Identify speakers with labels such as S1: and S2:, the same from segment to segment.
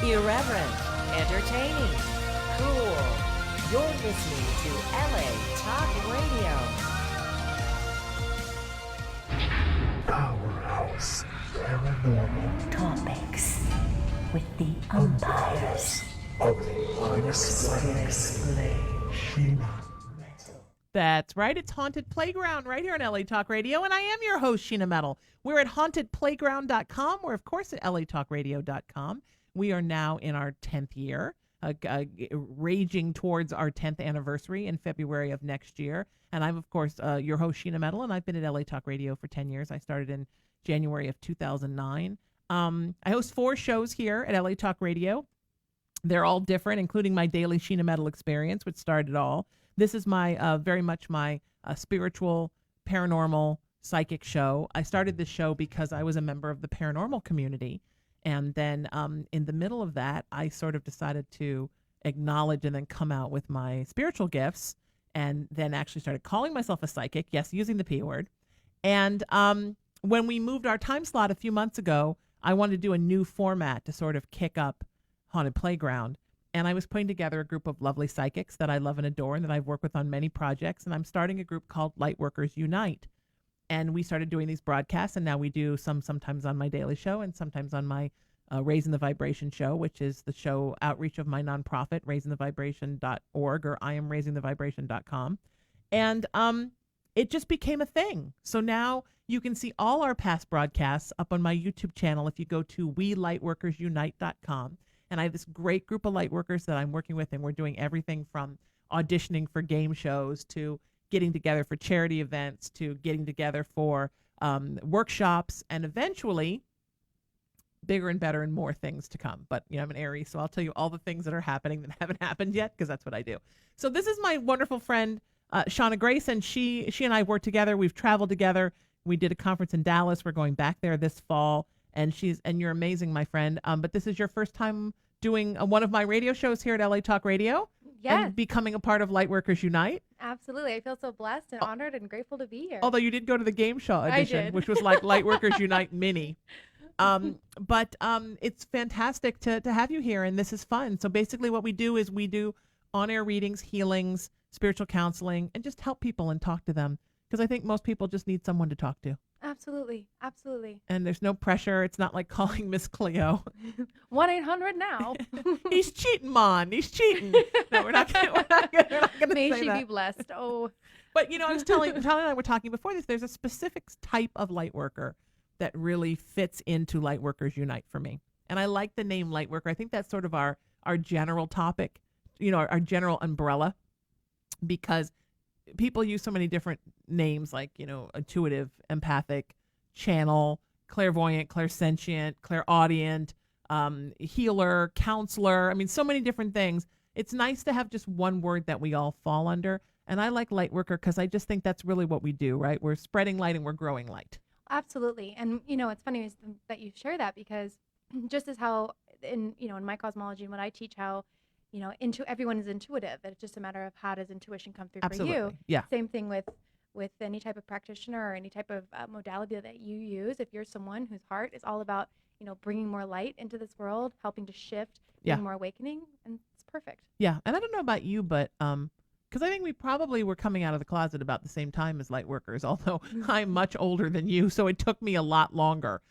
S1: Irreverent, entertaining, cool. You're listening to LA Talk Radio.
S2: Powerhouse Paranormal
S3: Topics with the umpires
S2: of the unexplained Sheena Metal.
S4: That's right. It's Haunted Playground right here on LA Talk Radio, and I am your host, Sheena Metal. We're at hauntedplayground.com. We're, of course, at latalkradio.com. We are now in our 10th year, raging towards our 10th anniversary in February of next year. And I'm, of course, your host, Sheena Metal, and I've been at LA Talk Radio for 10 years. I started in January of 2009. I host 4 shows here at LA Talk Radio. They're all different, including my daily Sheena Metal experience, which started it all. This is my very much my spiritual, paranormal, psychic show. I started this show because I was a member of the paranormal community. And then in the middle of that, I sort of decided to acknowledge and then come out with my spiritual gifts, and then actually started calling myself a psychic. Yes, using the P word. And when we moved our time slot a few months ago, I wanted to do a new format to sort of kick up Haunted Playground. And I was putting together a group of lovely psychics that I love and adore and that I've worked with on many projects. And I'm starting a group called Lightworkers Unite. And we started doing these broadcasts, and now we do sometimes on my daily show and sometimes on my Raising the Vibration show, which is the show outreach of my nonprofit, raisingthevibration.org, or iamraisingthevibration.com. And it just became a thing. So now you can see all our past broadcasts up on my YouTube channel if you go to welightworkersunite.com. And I have this great group of lightworkers that I'm working with, and we're doing everything from auditioning for game shows to getting together for charity events to getting together for workshops, and eventually bigger and better and more things to come. But, I'm an Aries, so I'll tell you all the things that are happening that haven't happened yet, because that's what I do. So this is my wonderful friend, Shauna Grace, and she and I work together. We've traveled together. We did a conference in Dallas. We're going back there this fall, and you're amazing, my friend. But this is your first time doing one of my radio shows here at LA Talk Radio.
S5: Yes.
S4: And becoming a part of Lightworkers Unite.
S5: Absolutely. I feel so blessed and honored and grateful to be here.
S4: Although you did go to the game show edition, which was like Lightworkers Unite Mini. But it's fantastic to have you here, and this is fun. So basically what we do is we do on-air readings, healings, spiritual counseling, and just help people and talk to them, because I think most people just need someone to talk to.
S5: Absolutely. Absolutely.
S4: And there's no pressure. It's not like calling Miss Cleo.
S5: 1-800 now.
S4: He's cheating, Mon. He's cheating. No, we're not going to
S5: May
S4: say
S5: she
S4: that.
S5: be blessed. Oh.
S4: But, I was telling and I were talking before this, there's a specific type of light worker that really fits into Lightworkers Unite for me. And I like the name Lightworker. I think that's sort of our general topic, our general umbrella, because people use so many different names like, intuitive, empathic, channel, clairvoyant, clairsentient, clairaudient, healer, counselor. I mean, so many different things. It's nice to have just one word that we all fall under. And I like Lightworker because I just think that's really what we do, right? We're spreading light and we're growing light.
S5: Absolutely. And, it's funny that you share that, because just as how in my cosmology and what I teach, how everyone is intuitive. It's just a matter of how does intuition come through
S4: Absolutely.
S5: for you.
S4: Yeah.
S5: Same thing with any type of practitioner or any type of modality that you use. If you're someone whose heart is all about, bringing more light into this world, helping to shift, bring more awakening, and it's perfect.
S4: Yeah. And I don't know about you, but because I think we probably were coming out of the closet about the same time as Lightworkers, although I'm much older than you, so it took me a lot longer.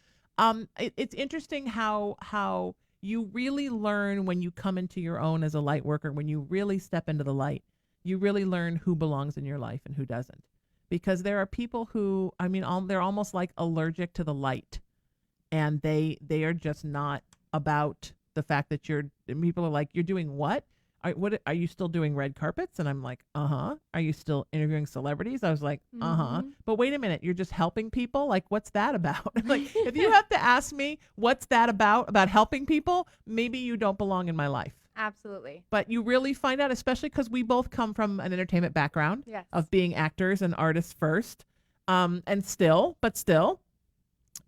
S4: It's interesting how you really learn when you come into your own as a light worker, when you really step into the light, you really learn who belongs in your life and who doesn't. Because there are people who, they're almost like allergic to the light, and they are just not about the fact that people are like, you're doing what? Are you still doing red carpets? And I'm like, uh-huh. Are you still interviewing celebrities? I was like, uh-huh. But wait a minute, you're just helping people? Like, what's that about? Like, if you have to ask me, what's that about helping people, maybe you don't belong in my life.
S5: Absolutely.
S4: But you really find out, especially because we both come from an entertainment background of being actors and artists first. And still,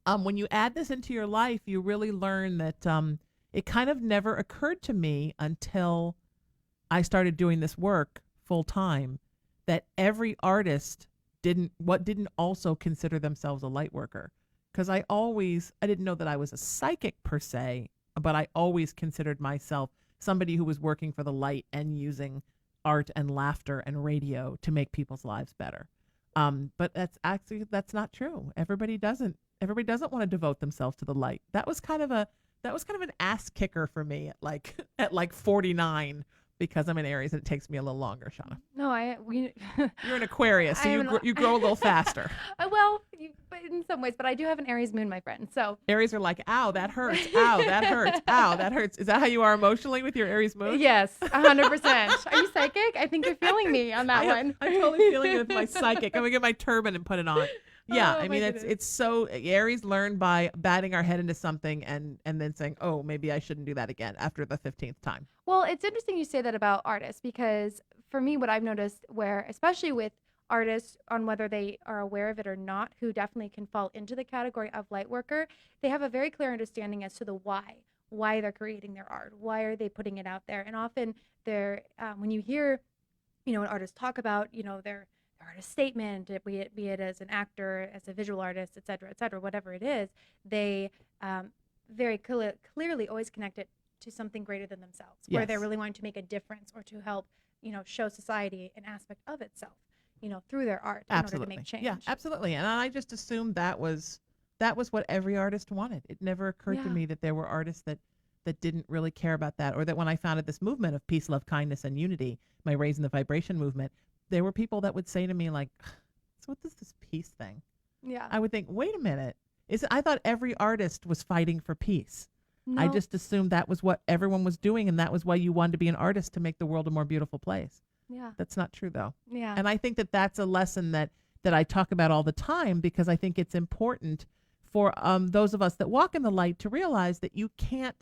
S4: when you add this into your life, you really learn that it kind of never occurred to me until I started doing this work full time, that every artist didn't also consider themselves a light worker. Because I didn't know that I was a psychic per se but I always considered myself somebody who was working for the light and using art and laughter and radio to make people's lives better. But that's not true. Everybody doesn't want to devote themselves to the light. That was kind of an ass kicker for me at like 49, because I'm an Aries and it takes me a little longer, Shauna.
S5: No,
S4: You're an Aquarius, so you grow a little faster.
S5: But in some ways, but I do have an Aries moon, my friend. So
S4: Aries are like, ow, that hurts. Ow, that hurts. Ow, that hurts. Is that how you are emotionally with your Aries moon?
S5: yes, 100%. Are you psychic? I think you're feeling me on that one.
S4: I'm totally feeling it with my psychic. I'm gonna get my turban and put it on. Yeah,
S5: Oh,
S4: I mean,
S5: my
S4: it's so Aries learn by batting our head into something and then saying, oh, maybe I shouldn't do that again after the 15th time.
S5: Well, it's interesting you say that about artists, because for me, what I've noticed, where especially with artists, on whether they are aware of it or not, who definitely can fall into the category of light worker, they have a very clear understanding as to the why they're creating their art, why are they putting it out there. And often they're when you hear, an artist talk about, their artist statement, be it as an actor, as a visual artist, et cetera, whatever it is, they very clearly always connect it to something greater than themselves, where they're really wanting to make a difference or to help, show society an aspect of itself, through their art in order to make change.
S4: Yeah, absolutely. And I just assumed that was what every artist wanted. It never occurred to me that there were artists that didn't really care about that, or that when I founded this movement of peace, love, kindness, and unity, my Raising the Vibration movement, there were people that would say to me like, so what is this peace thing?
S5: Yeah.
S4: I would think, wait a minute. I thought every artist was fighting for peace.
S5: No.
S4: I just assumed that was what everyone was doing, and that was why you wanted to be an artist, to make the world a more beautiful place.
S5: Yeah.
S4: That's not true, though.
S5: Yeah.
S4: And I think that that's a lesson that I talk about all the time, because I think it's important for those of us that walk in the light to realize that you can't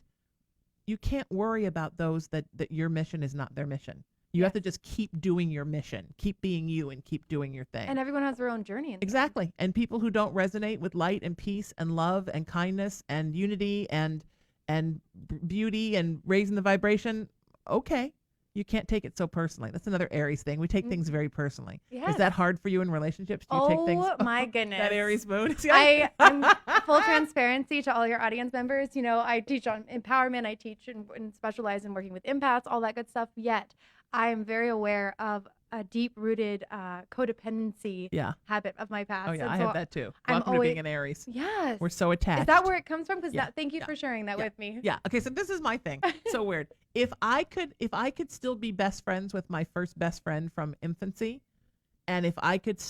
S4: worry about those that your mission is not their mission. You have to just keep doing your mission, keep being you, and keep doing your thing.
S5: And everyone has their own journey.
S4: Exactly. And people who don't resonate with light and peace and love and kindness and unity and beauty and raising the vibration, okay. You can't take it so personally. That's another Aries thing. We take things very personally.
S5: Yes.
S4: Is that hard for you in relationships? Do you take things?
S5: Oh my goodness.
S4: That Aries moon.
S5: I'm full transparency to all your audience members. I teach on empowerment. I teach and specialize in working with empaths, all that good stuff. Yet I am very aware of a deep-rooted codependency habit of my past.
S4: Oh, yeah,
S5: and
S4: I
S5: so
S4: have that too. Welcome to being an Aries.
S5: Yes.
S4: We're so attached.
S5: Is that where it comes from? Because thank you for sharing that with me.
S4: Yeah. Okay, so this is my thing. So weird. If I could still be best friends with my first best friend from infancy, and if I could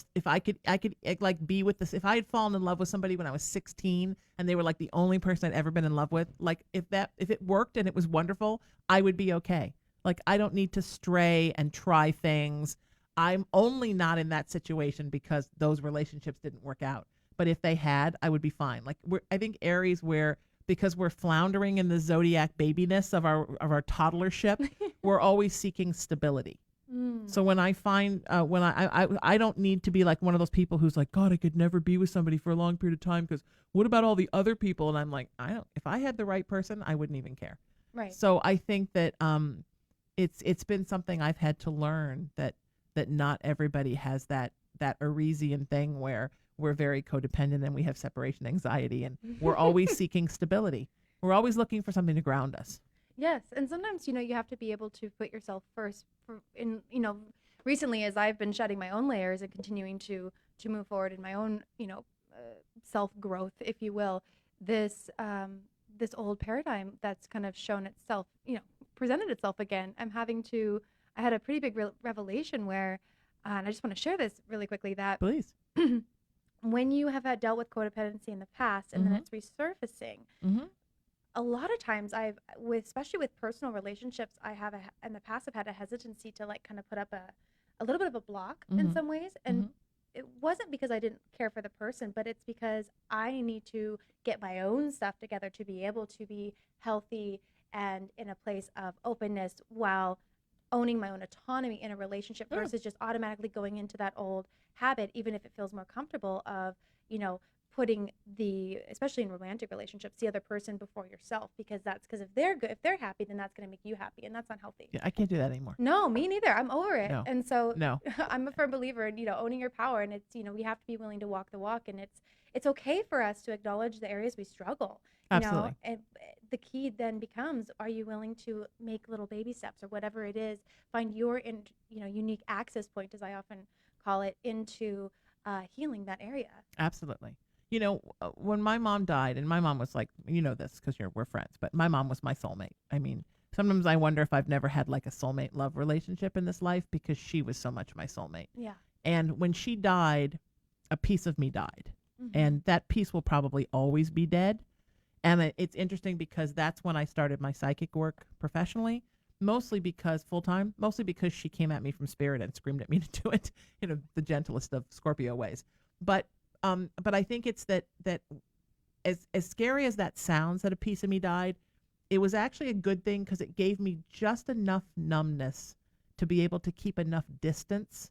S4: like be with this, if I had fallen in love with somebody when I was 16 and they were like the only person I'd ever been in love with, like if it worked and it was wonderful, I would be okay. Like, I don't need to stray and try things. I'm only not in that situation because those relationships didn't work out. But if they had, I would be fine. Like, I think Aries, because we're floundering in the zodiac babiness of our toddlership, we're always seeking stability. So when I find when I don't need to be like one of those people who's like, God, I could never be with somebody for a long period of time because what about all the other people? And I'm like, if I had the right person, I wouldn't even care.
S5: Right.
S4: So I think that it's been something I've had to learn that not everybody has that Arisian thing where we're very codependent and we have separation anxiety and we're always seeking stability. We're always looking for something to ground us.
S5: Yes, and sometimes you have to be able to put yourself first. Recently, as I've been shedding my own layers and continuing to move forward in my own self growth, if you will, this old paradigm that's kind of shown itself, presented itself again. I had a pretty big revelation where, and I just want to share this really quickly, that
S4: Please.
S5: when you have dealt with codependency in the past and then it's resurfacing. A lot of times especially with personal relationships, I have in the past, I've had a hesitancy to like kind of put up a little bit of a block in some ways. And it wasn't because I didn't care for the person, but it's because I need to get my own stuff together to be able to be healthy and in a place of openness while owning my own autonomy in a relationship versus just automatically going into that old habit, even if it feels more comfortable of, putting especially in romantic relationships, the other person before yourself, because if they're good, if they're happy, then that's going to make you happy, and that's not healthy.
S4: Yeah, I can't do that anymore.
S5: No, me neither. I'm over it.
S4: No.
S5: And so
S4: No.
S5: I'm a firm believer in, owning your power, and it's, we have to be willing to walk the walk, and it's okay for us to acknowledge the areas we struggle. You
S4: Absolutely.
S5: know, and the key then becomes, are you willing to make little baby steps or whatever it is, find your unique access point, as I often call it, into healing that area.
S4: Absolutely. You know, when my mom died, and my mom was like, you know this because we're friends, but my mom was my soulmate. I mean, sometimes I wonder if I've never had like a soulmate love relationship in this life because she was so much my soulmate.
S5: Yeah.
S4: And when she died, a piece of me died.
S5: Mm-hmm.
S4: And that piece will probably always be dead. And it's interesting because that's when I started my psychic work professionally, mostly because full-time, mostly because she came at me from spirit and screamed at me to do it in the gentlest of Scorpio ways. But I think it's that as scary as that sounds, that a piece of me died, it was actually a good thing because it gave me just enough numbness to be able to keep enough distance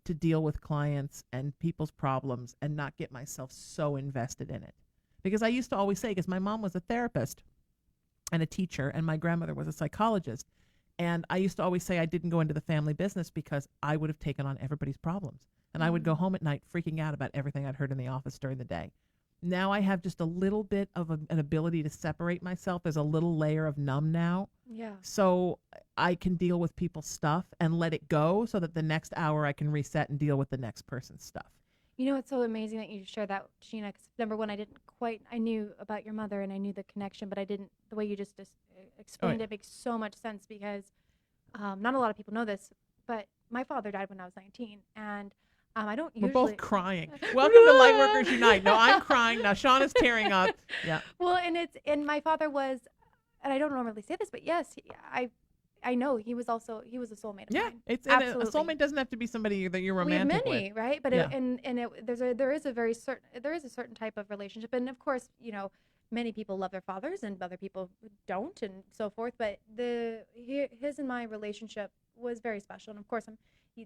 S4: to deal with clients and people's problems and not get myself so invested in it. Because I used to always say, because my mom was a therapist and a teacher, and my grandmother was a psychologist, and I used to always say I didn't go into the family business because I would have taken on everybody's problems. And I would go home at night freaking out about everything I'd heard in the office during the day. Now I have just a little bit of an ability to separate myself. There's a little layer of numb now.
S5: Yeah.
S4: So I can deal with people's stuff and let it go so that the next hour I can reset and deal with the next person's stuff.
S5: You know, it's so amazing that you share that, Sheena, because number one, I knew about your mother and I knew the connection, but I didn't, the way you just explained it makes so much sense because not a lot of people know this, but my father died when I was 19, and I don't usually.
S4: We're both crying. Welcome to Lightworkers Unite. No, I'm crying. Now Shauna's tearing up. Yeah.
S5: Well, and my father was, and I don't normally say this, but yes, I know he was a soulmate of mine.
S4: It's
S5: absolutely.
S4: a soulmate doesn't have to be somebody that you're
S5: We have
S4: romantic
S5: many,
S4: with.
S5: right? But
S4: Yeah.
S5: there is a certain type of relationship, and of course, you know, many people love their fathers and other people don't, and so forth. But his and my relationship was very special, and of course,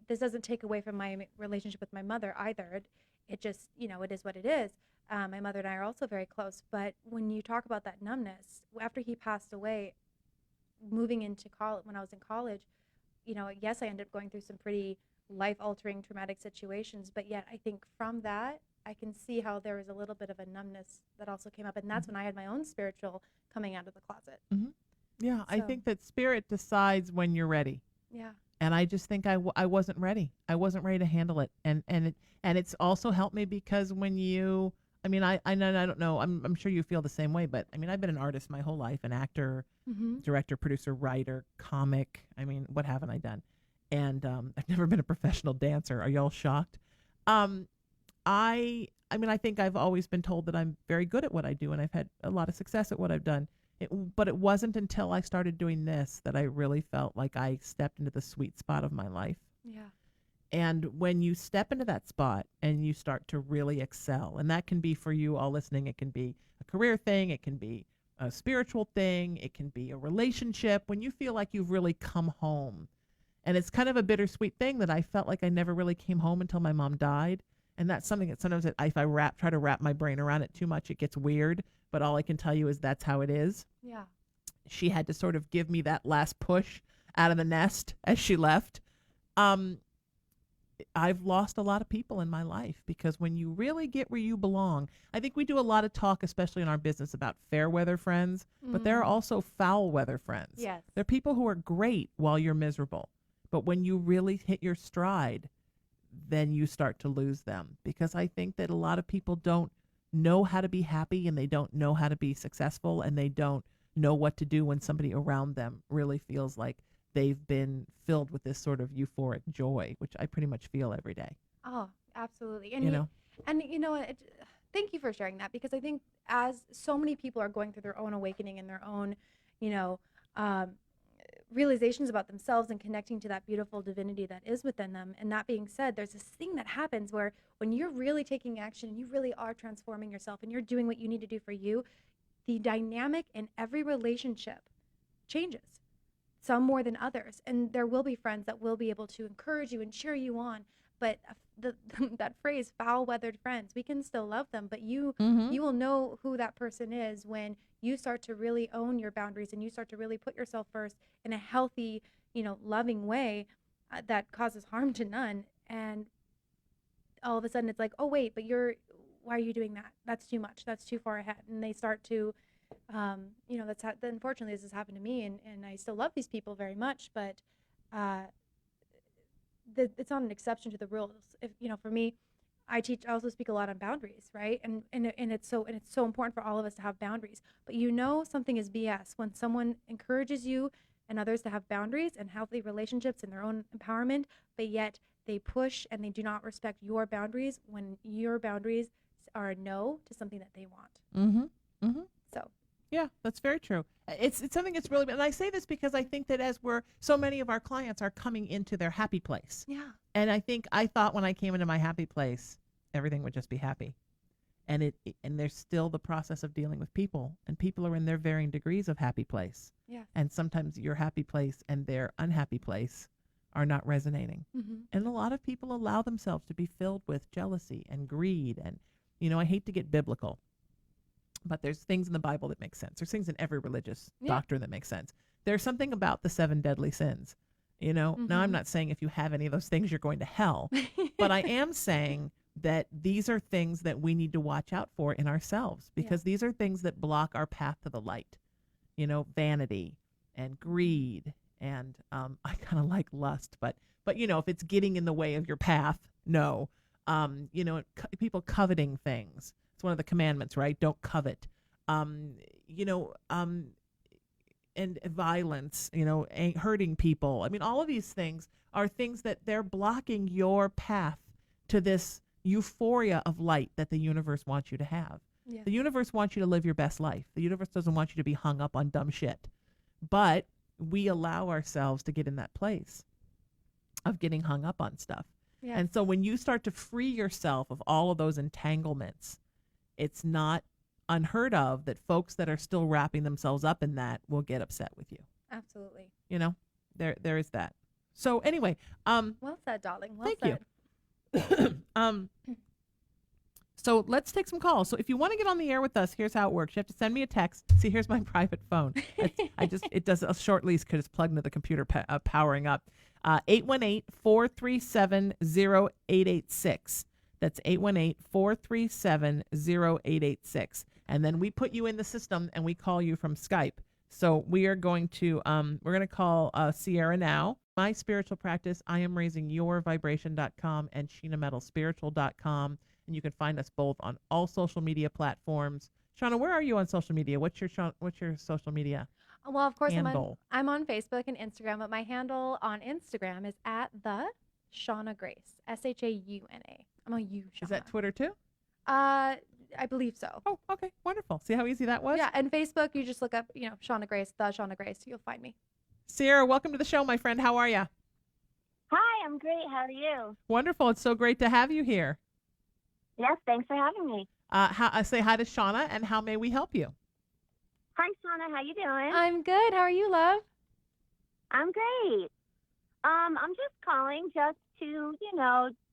S5: this doesn't take away from my relationship with my mother either. It just, you know, it is what it is. My mother and I are also very close. But when you talk about that numbness, after he passed away, moving into college, when I was in college, you know, yes, I ended up going through some pretty life-altering traumatic situations, but yet I think from that, I can see how there was a little bit of a numbness that also came up, and that's when I had my own spiritual coming out of the closet.
S4: Mm-hmm. Yeah,
S5: So.
S4: I think that spirit decides when you're ready.
S5: Yeah.
S4: And I just think I wasn't ready. I wasn't ready to handle it. And it's also helped me because when you, I mean, I don't know, I'm sure you feel the same way, but I mean, I've been an artist my whole life, an actor, director, producer, writer, comic. I mean, what haven't I done? And I've never been a professional dancer. Are y'all shocked? I mean, I think I've always been told that I'm very good at what I do, and I've had a lot of success at what I've done. But it wasn't until I started doing this that I really felt like I stepped into the sweet spot of my life.
S5: Yeah.
S4: And when you step into that spot and you start to really excel, and that can be for you all listening, it can be a career thing, it can be a spiritual thing, it can be a relationship, when you feel like you've really come home. And it's kind of a bittersweet thing that I felt like I never really came home until my mom died. And that's something that sometimes if I try to wrap my brain around it too much, it gets weird. But all I can tell you is that's how it is.
S5: Yeah.
S4: She had to sort of give me that last push out of the nest as she left. I've lost a lot of people in my life because when you really get where you belong, I think we do a lot of talk, especially in our business, about fair weather friends, but there are also foul weather friends.
S5: Yes.
S4: There are people who are great while you're miserable. But when you really hit your stride, then you start to lose them, because I think that a lot of people don't know how to be happy, and they don't know how to be successful, and they don't know what to do when somebody around them really feels like they've been filled with this sort of euphoric joy, which I pretty much feel every day.
S5: Oh, absolutely. And thank you for sharing that, because I think as so many people are going through their own awakening and their own, realizations about themselves and connecting to that beautiful divinity that is within them. And that being said, there's this thing that happens where when you're really taking action and you really are transforming yourself and you're doing what you need to do for you, the dynamic in every relationship changes, some more than others. And there will be friends that will be able to encourage you and cheer you on. But that phrase, foul-weathered friends, we can still love them, but you will know who that person is when you start to really own your boundaries and you start to really put yourself first in a healthy, loving way that causes harm to none. And all of a sudden it's like, oh, wait, but why are you doing that? That's too much. That's too far ahead. And they start to, unfortunately, this has happened to me, and I still love these people very much, but it's not an exception to the rules. If, for me, I also speak a lot on boundaries, right? And it's so important for all of us to have boundaries. But something is BS when someone encourages you and others to have boundaries and healthy relationships and their own empowerment, but yet they push and they do not respect your boundaries when your boundaries are a no to something that they want.
S4: Mm-hmm. Mm-hmm.
S5: So.
S4: Yeah, that's very true. It's something that's really, and I say this because I think that so many of our clients are coming into their happy place.
S5: Yeah.
S4: And I thought when I came into my happy place, everything would just be happy. And there's still the process of dealing with people, and people are in their varying degrees of happy place.
S5: Yeah.
S4: And sometimes your happy place and their unhappy place are not resonating.
S5: Mm-hmm.
S4: And a lot of people allow themselves to be filled with jealousy and greed. And, I hate to get biblical, but there's things in the Bible that make sense. There's things in every religious doctrine that make sense. There's something about the 7 deadly sins.
S5: Mm-hmm.
S4: Now I'm not saying if you have any of those things, you're going to hell, but I am saying that these are things that we need to watch out for in ourselves, because these are things that block our path to the light. Vanity and greed, and I kind of like lust, but if it's getting in the way of your path, no. People coveting things. It's one of the commandments, right? Don't covet. And violence, hurting people. I mean, all of these things are things that they're blocking your path to this euphoria of light that the universe wants you to have.
S5: Yeah.
S4: The universe wants you to live your best life. The universe doesn't want you to be hung up on dumb shit. But we allow ourselves to get in that place of getting hung up on stuff.
S5: Yeah.
S4: And so when you start to free yourself of all of those entanglements, it's not unheard of that folks that are still wrapping themselves up in that will get upset with you.
S5: Absolutely.
S4: There is that. So anyway,
S5: well said, darling. Well
S4: thank
S5: said.
S4: you. So let's take some calls. So if you want to get on the air with us, here's how it works. You have to send me a text. See, here's my private phone. It does a short lease because it's plugged into the computer powering up. 818-437-0886. That's 818-437-0886. And then we put you in the system and we call you from Skype. So we are going to call Sierra now. My spiritual practice, IamRaisingYourVibration.com and SheenaMetalSpiritual.com. And you can find us both on all social media platforms. Shauna, where are you on social media? What's your social media?
S5: Well, of course,
S4: handle?
S5: I'm on Facebook and Instagram, but my handle on Instagram is @the Shauna Grace, SHAUNA. I'm a U. Shauna.
S4: Is that Twitter too?
S5: I believe so.
S4: Oh, okay, wonderful. See how easy that was?
S5: Yeah, and Facebook, you just look up, Shauna Grace, the Shauna Grace, you'll find me.
S4: Sierra, welcome to the show, my friend. How are you?
S6: Hi, I'm great. How are you?
S4: Wonderful. It's so great to have you here.
S6: Yes, thanks for having me.
S4: Say hi to Shauna, and how may we help you?
S6: Hi, Shauna. How you doing?
S5: I'm good. How are you, love?
S6: I'm great. I'm just calling just to,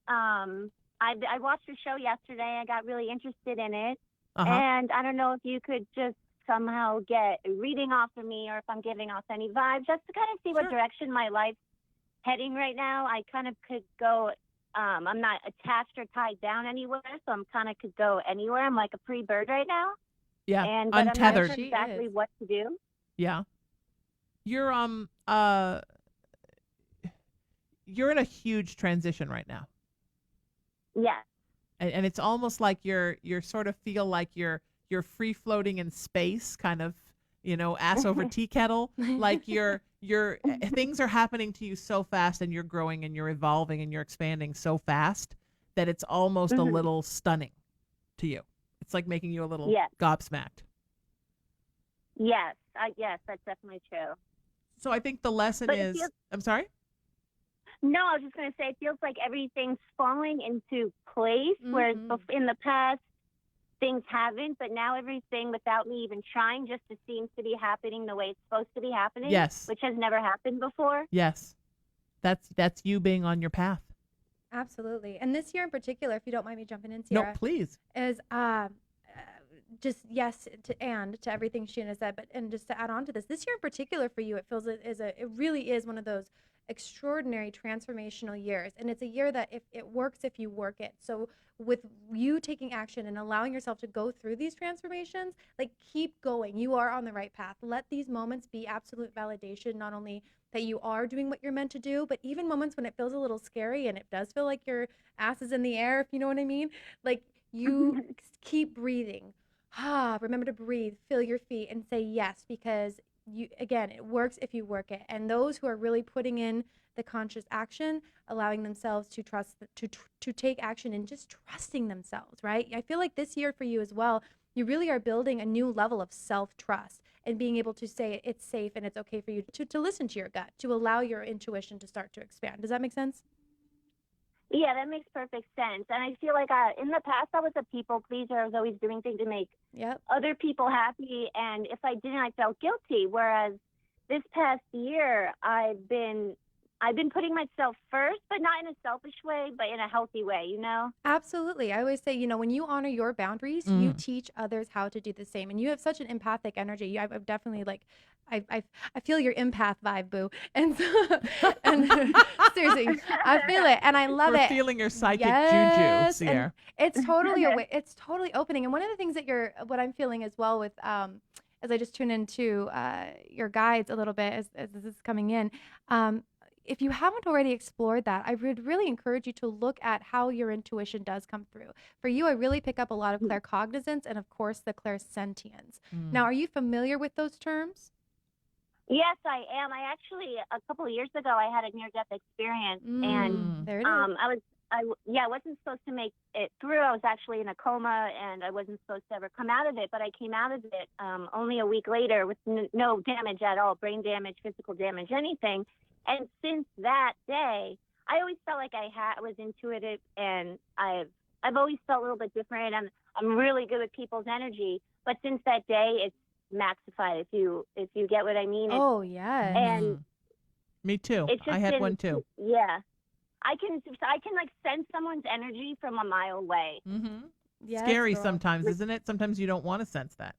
S6: I watched your show yesterday. I got really interested in it.
S4: Uh-huh.
S6: And I don't know if you could just somehow get a reading off of me, or if I'm giving off any vibes, just to kind of see what direction my life's heading right now. I kind of could go, I'm not attached or tied down anywhere, so I'm kind of could go anywhere. I'm like a free bird right now.
S4: Yeah,
S6: But
S4: untethered.
S6: I'm not sure exactly what to do.
S4: Yeah. You're in a huge transition right now.
S6: Yes.
S4: And it's almost like you're sort of feel like you're free floating in space, kind of, ass over tea kettle. Like you're things are happening to you so fast, and you're growing and you're evolving and you're expanding so fast that it's almost a little stunning to you. It's like making you a little gobsmacked.
S6: Yes. Yes, that's definitely true.
S4: So I think the lesson is, I'm sorry?
S6: No, I was just going to say, it feels like everything's falling into place, whereas in the past, things haven't, but now everything, without me even trying, just seems to be happening the way it's supposed to be happening.
S4: Yes.
S6: Which has never happened before.
S4: Yes. That's you being on your path.
S5: Absolutely. And this year in particular, if you don't mind me jumping in, Sierra.
S4: No, please.
S5: Is just yes to everything Sheena said, and just to add on to this year in particular for you, it feels it really is one of those extraordinary transformational years. And it's a year that if it works, if you work it. So with you taking action and allowing yourself to go through these transformations, like keep going. You are on the right path. Let these moments be absolute validation, not only that you are doing what you're meant to do, but even moments when it feels a little scary and it does feel like your ass is in the air, if you know what I mean. Like you keep breathing. Remember to breathe, feel your feet, and say yes, because again, it works if you work it. And those who are really putting in the conscious action, allowing themselves to trust, to take action and just trusting themselves, right? I feel like this year for you as well, you really are building a new level of self-trust and being able to say it's safe and it's okay for you to listen to your gut, to allow your intuition to start to expand. Does that make sense?
S6: Yeah, that makes perfect sense. And I feel like in the past, I was a people pleaser. I was always doing things to make other people happy. And if I didn't, I felt guilty. Whereas this past year, I've been putting myself first, but not in a selfish way, but in a healthy way, you know?
S5: Absolutely. I always say, you know, when you honor your boundaries, you teach others how to do the same. And you have such an empathic energy. I've definitely I feel your empath vibe, boo. And seriously, I feel it, and I love
S4: We're
S5: it.
S4: feeling your psychic juju, Sierra.
S5: It's totally it's totally opening. And one of the things that what I'm feeling as well with as I just tune into your guides a little bit as this is coming in. If you haven't already explored that, I would really encourage you to look at how your intuition does come through. For you, I really pick up a lot of claircognizance and, of course, the clairsentience. Now, are you familiar with those terms?
S6: Yes, I am. I actually, a couple of years ago, I had a near-death experience, and
S5: there it is.
S6: I wasn't supposed to make it through. I was actually in a coma, and I wasn't supposed to ever come out of it. But I came out of it only a week later with no damage at all, brain damage, physical damage, anything. And since that day, I always felt like I was intuitive, and I've always felt a little bit different. I'm really good with people's energy, but since that day, it's maxified. If you get what I mean.
S5: Oh yeah.
S6: And
S4: me too. I had one too.
S6: Yeah, I can like sense someone's energy from a mile away.
S5: Yes,
S4: scary
S5: girl.
S4: sometimes, isn't it? Sometimes you don't want to sense that.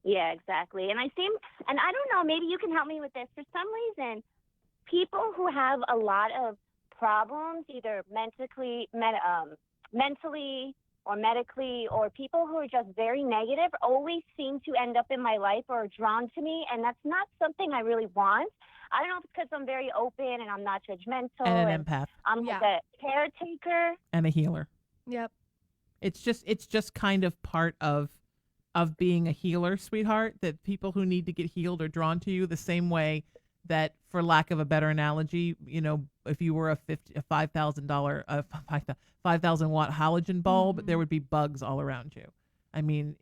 S6: Yeah, exactly. And I don't know, maybe you can help me with this. For some reason, people who have a lot of problems, either mentally or medically, or people who are just very negative, always seem to end up in my life or are drawn to me, and that's not something I really want. I don't know if it's because I'm very open and I'm not judgmental.
S4: And an empath.
S6: I'm like a caretaker.
S4: And a healer.
S5: Yep.
S4: It's just kind of part of being a healer, sweetheart, that people who need to get healed are drawn to you the same way that, for lack of a better analogy, you know, if you were a $5,000 5,000 watt halogen bulb, there would be bugs all around you. I mean,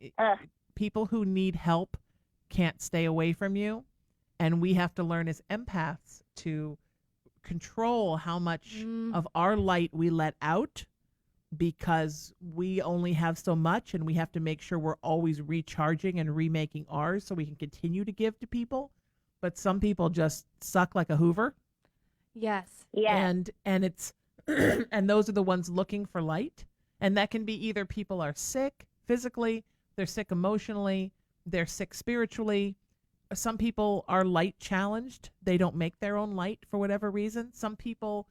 S4: people who need help can't stay away from you, and we have to learn as empaths to control how much of our light we let out, because we only have so much, and we have to make sure we're always recharging and remaking ours so we can continue to give to people. But some people just suck like a Hoover.
S5: Yes.
S6: Yeah.
S4: And it's and those are the ones looking for light. And that can be either people are sick physically, they're sick emotionally, they're sick spiritually. Some people are light challenged. They don't make their own light for whatever reason. Some people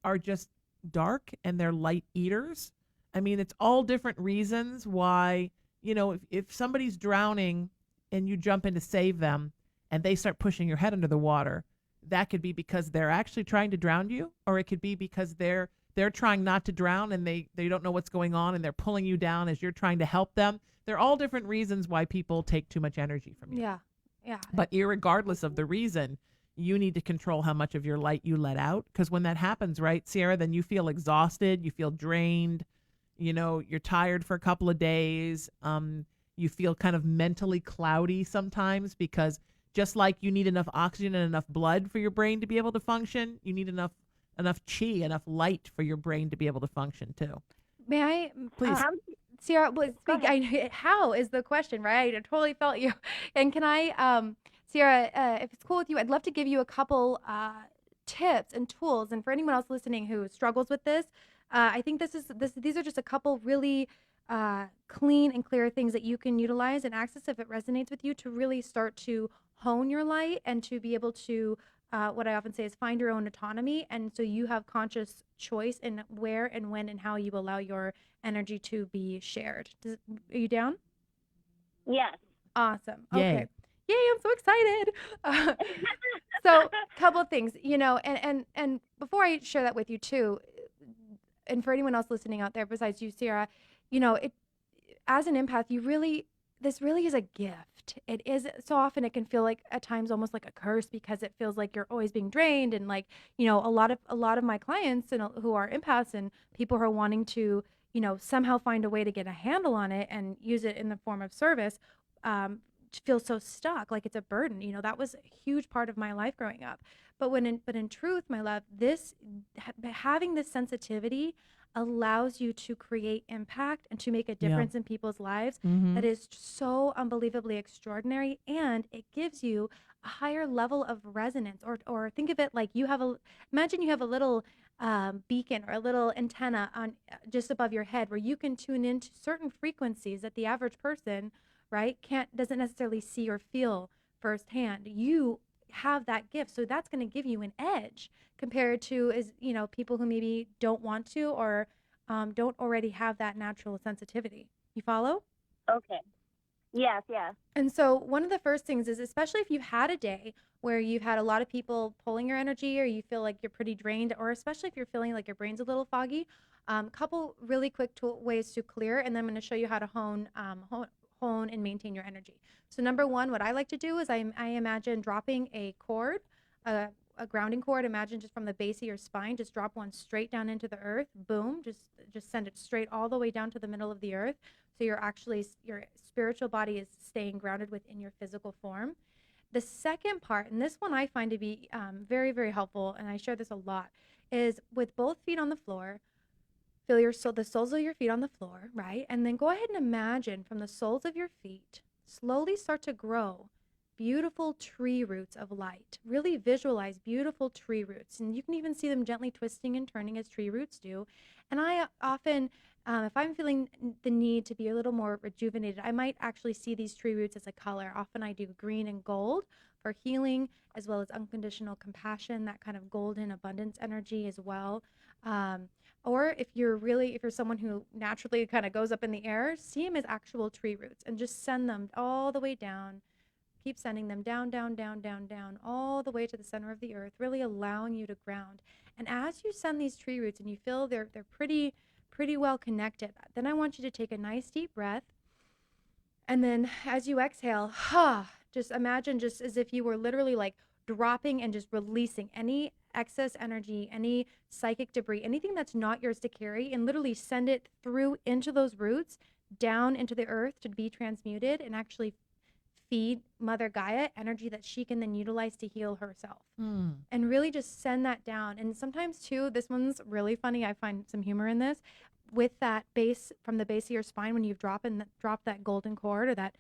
S4: are just dark and they're light eaters. I mean, it's all different reasons why, you know, if somebody's drowning and you jump in to save them, and they start pushing your head under the water, that could be because they're actually trying to drown you, or it could be because they're trying not to drown and they don't know what's going on and they're pulling you down as you're trying to help them. They're all different reasons why people take too much energy from you.
S5: Yeah. Yeah.
S4: But irregardless of the reason, you need to control how much of your light you let out, because when that happens, right, Sierra, then you feel exhausted, you feel drained, you know, you're tired for a couple of days. You feel kind of mentally cloudy sometimes, because just like you need enough oxygen and enough blood for your brain to be able to function, you need enough chi, enough light for your brain to be able to function too.
S5: May I?
S4: Please.
S5: Sierra, how is the question, right? I totally felt you. And can I, Sierra, if it's cool with you, I'd love to give you a couple tips and tools. And for anyone else listening who struggles with this, I think these are just a couple really clean and clear things that you can utilize and access if it resonates with you, to really start to hone your light and to be able to what I often say is find your own autonomy. And so you have conscious choice in where and when and how you allow your energy to be shared. Are you down?
S6: Yes.
S5: Awesome.
S4: Yay.
S5: Okay. Yay, I'm so excited. So couple of things, and before I share that with you too, and for anyone else listening out there besides you, Sierra, it, as an empath, this really is a gift. It is, so often it can feel like at times almost like a curse, because it feels like you're always being drained. And like, a lot of my clients and who are empaths and people who are wanting to, somehow find a way to get a handle on it and use it in the form of service, feel so stuck, like it's a burden. That was a huge part of my life growing up. But in truth, my love, having this sensitivity allows you to create impact and to make a difference in people's lives that is so unbelievably extraordinary. And it gives you a higher level of resonance, or think of it like imagine you have a little beacon or a little antenna on just above your head, where you can tune into certain frequencies that the average person, right, doesn't necessarily see or feel firsthand. You have that gift, so that's going to give you an edge compared to people who maybe don't want to, or don't already have that natural sensitivity. You follow?
S6: Okay. Yes.
S5: And so one of the first things is, especially if you've had a day where you've had a lot of people pulling your energy, or you feel like you're pretty drained, or especially if you're feeling like your brain's a little foggy, couple really quick ways to clear, and then I'm going to show you how to hone and maintain your energy. So number one, what I like to do is I imagine dropping a cord, a grounding cord. Imagine just from the base of your spine, just drop one straight down into the earth. Boom, just send it straight all the way down to the middle of the earth. So your spiritual body is staying grounded within your physical form. The second part, and this one I find to be very, very helpful, and I share this a lot, is with both feet on the floor. Feel the soles of your feet on the floor, right? And then go ahead and imagine from the soles of your feet, slowly start to grow beautiful tree roots of light. Really visualize beautiful tree roots. And you can even see them gently twisting and turning as tree roots do. And I often, if I'm feeling the need to be a little more rejuvenated, I might actually see these tree roots as a color. Often I do green and gold for healing, as well as unconditional compassion, that kind of golden abundance energy as well. Or if you're someone who naturally kind of goes up in the air, see them as actual tree roots and just send them all the way down. Keep sending them down, down, down, down, down, all the way to the center of the earth, really allowing you to ground. And as you send these tree roots and you feel they're pretty well connected, then I want you to take a nice deep breath. And then as you exhale, just imagine just as if you were literally like dropping and just releasing any excess energy, any psychic debris, anything that's not yours to carry, and literally send it through into those roots, down into the earth to be transmuted and actually feed Mother Gaia energy that she can then utilize to heal herself. And really just send that down. And sometimes too, this one's really funny. I find some humor in this. With that base, from the base of your spine, when you've dropped that golden cord or that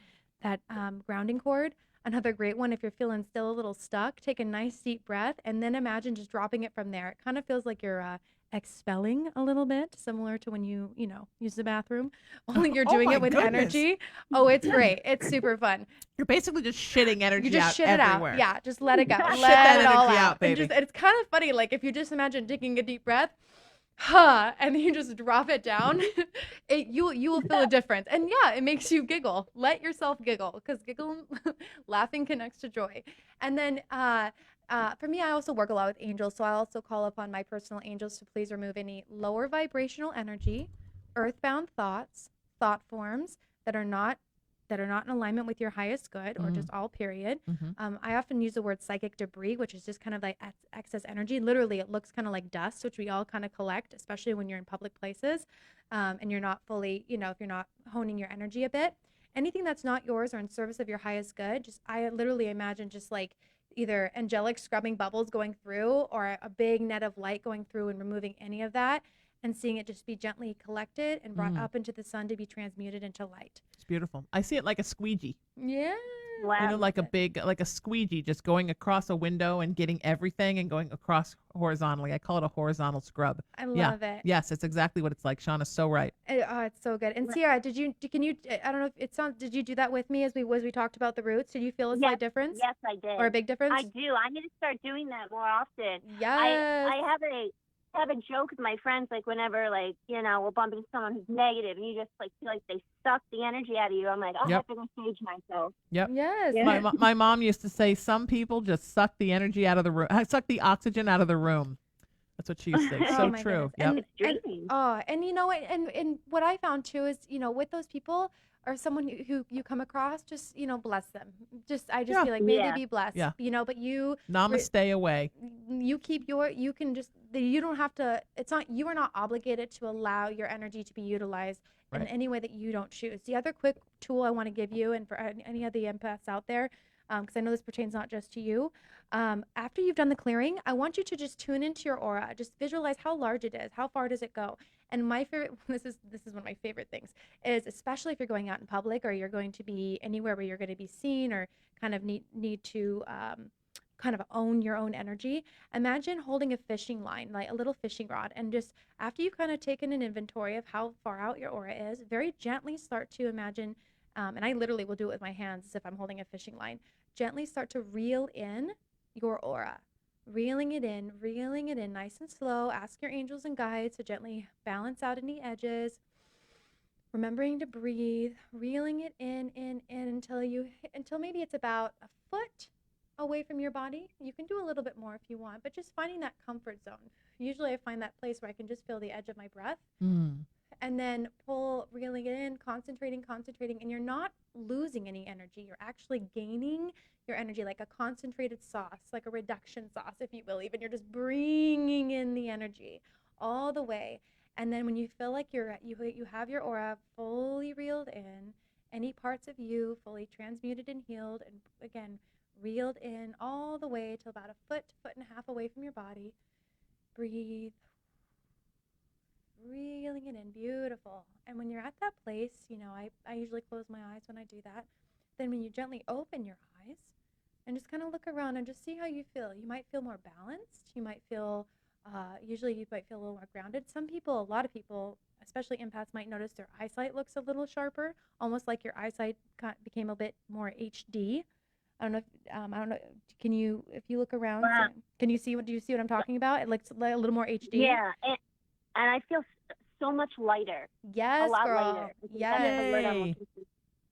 S5: grounding cord. Another great one, if you're feeling still a little stuck, take a nice deep breath and then imagine just dropping it from there. It kind of feels like you're expelling a little bit, similar to when you use the bathroom, only you're doing it with energy. Oh, it's great. It's super fun.
S4: You're basically just shitting energy out.
S5: You just shit it
S4: everywhere.
S5: out. Yeah, just let it go.
S4: Let
S5: it all
S4: energy
S5: out,
S4: baby.
S5: And it's kind of funny, like if you just imagine taking a deep breath, and then you just drop it down, you will feel a difference. And yeah, it makes you giggle. Let yourself giggle, because laughing connects to joy. And then for me, I also work a lot with angels, so I also call upon my personal angels to please remove any lower vibrational energy, earthbound thoughts, thought forms that are not in alignment with your highest good, or just all period. I often use the word psychic debris, which is just kind of like excess energy. Literally, it looks kind of like dust, which we all kind of collect, especially when you're in public places and you're not fully, if you're not honing your energy a bit. Anything that's not yours or in service of your highest good, I literally imagine just like either angelic scrubbing bubbles going through, or a big net of light going through and removing any of that, and seeing it just be gently collected and brought up into the sun to be transmuted into light.
S4: It's beautiful. I see it like a squeegee.
S5: Yeah.
S6: Wow.
S4: like a big, like a squeegee, just going across a window and getting everything and going across horizontally. I call it a horizontal scrub.
S5: I
S4: Yeah.
S5: love it.
S4: Yes, it's exactly what it's like. Shauna's so right.
S5: Oh, it's so good. And Sierra, can you, I don't know if it sounds, did you do that with me as we talked about the roots? Did you feel a slight difference?
S6: Yes, I did.
S5: Or a big difference?
S6: I do. I need to start doing that more often.
S5: Yes.
S6: I have a joke with my friends, like whenever, like, you know, we'll bump into someone who's negative and you just like feel like they suck the energy out of you. I'm like, I have to go stage myself.
S4: Yep.
S5: Yes.
S6: Yeah.
S4: My mom used to say some people just suck the energy out of the room, suck the oxygen out of the room. That's what she used to say.
S5: Oh
S4: So
S5: my
S4: true.
S5: goodness.
S4: Yep.
S5: And you know what, and what I found too is, you know, with those people or someone who you come across, just, you know, bless them. I just feel like may they be blessed.
S4: Yeah.
S5: You know, but you
S4: Namaste away.
S5: you keep you don't have to, you are not obligated to allow your energy to be utilized in any way that you don't choose. The other quick tool I want to give you, and for any of the empaths out there, because I know this pertains not just to you. After you've done the clearing, I want you to just tune into your aura. Just visualize how large it is. How far does it go? And my favorite, this is one of my favorite things, is especially if you're going out in public or you're going to be anywhere where you're going to be seen or kind of need to kind of own your own energy. Imagine holding a fishing line, like a little fishing rod, and just after you've kind of taken an inventory of how far out your aura is, very gently start to imagine, and I literally will do it with my hands as if I'm holding a fishing line, gently start to reel in your aura. Reeling it in, nice and slow. Ask your angels and guides to gently balance out any edges. Remembering to breathe, reeling it in until maybe it's about a foot away from your body. You can do a little bit more if you want, but just finding that comfort zone. Usually I find that place where I can just feel the edge of my breath. And then reeling it in, concentrating, and you're not losing any energy. You're actually gaining your energy, like a concentrated sauce, like a reduction sauce, if you will. Even you're just bringing in the energy all the way. And then when you feel like you have your aura fully reeled in, any parts of you fully transmuted and healed, and again, reeled in all the way to about a foot and a half away from your body. Breathe. Reeling it in, beautiful. And when you're at that place, you know, I usually close my eyes when I do that. Then when you gently open your eyes and just kind of look around and just see how you feel. You might feel more balanced. You might feel, usually you might feel a little more grounded. A lot of people, especially empaths, might notice their eyesight looks a little sharper, almost like your eyesight became a bit more HD. I don't know. Can you, if you look around, do you see what I'm talking about? It looks a little more HD.
S6: Yeah. And I feel so much lighter.
S5: Yes,
S6: a lot
S5: girl.
S6: lighter.
S5: Yes.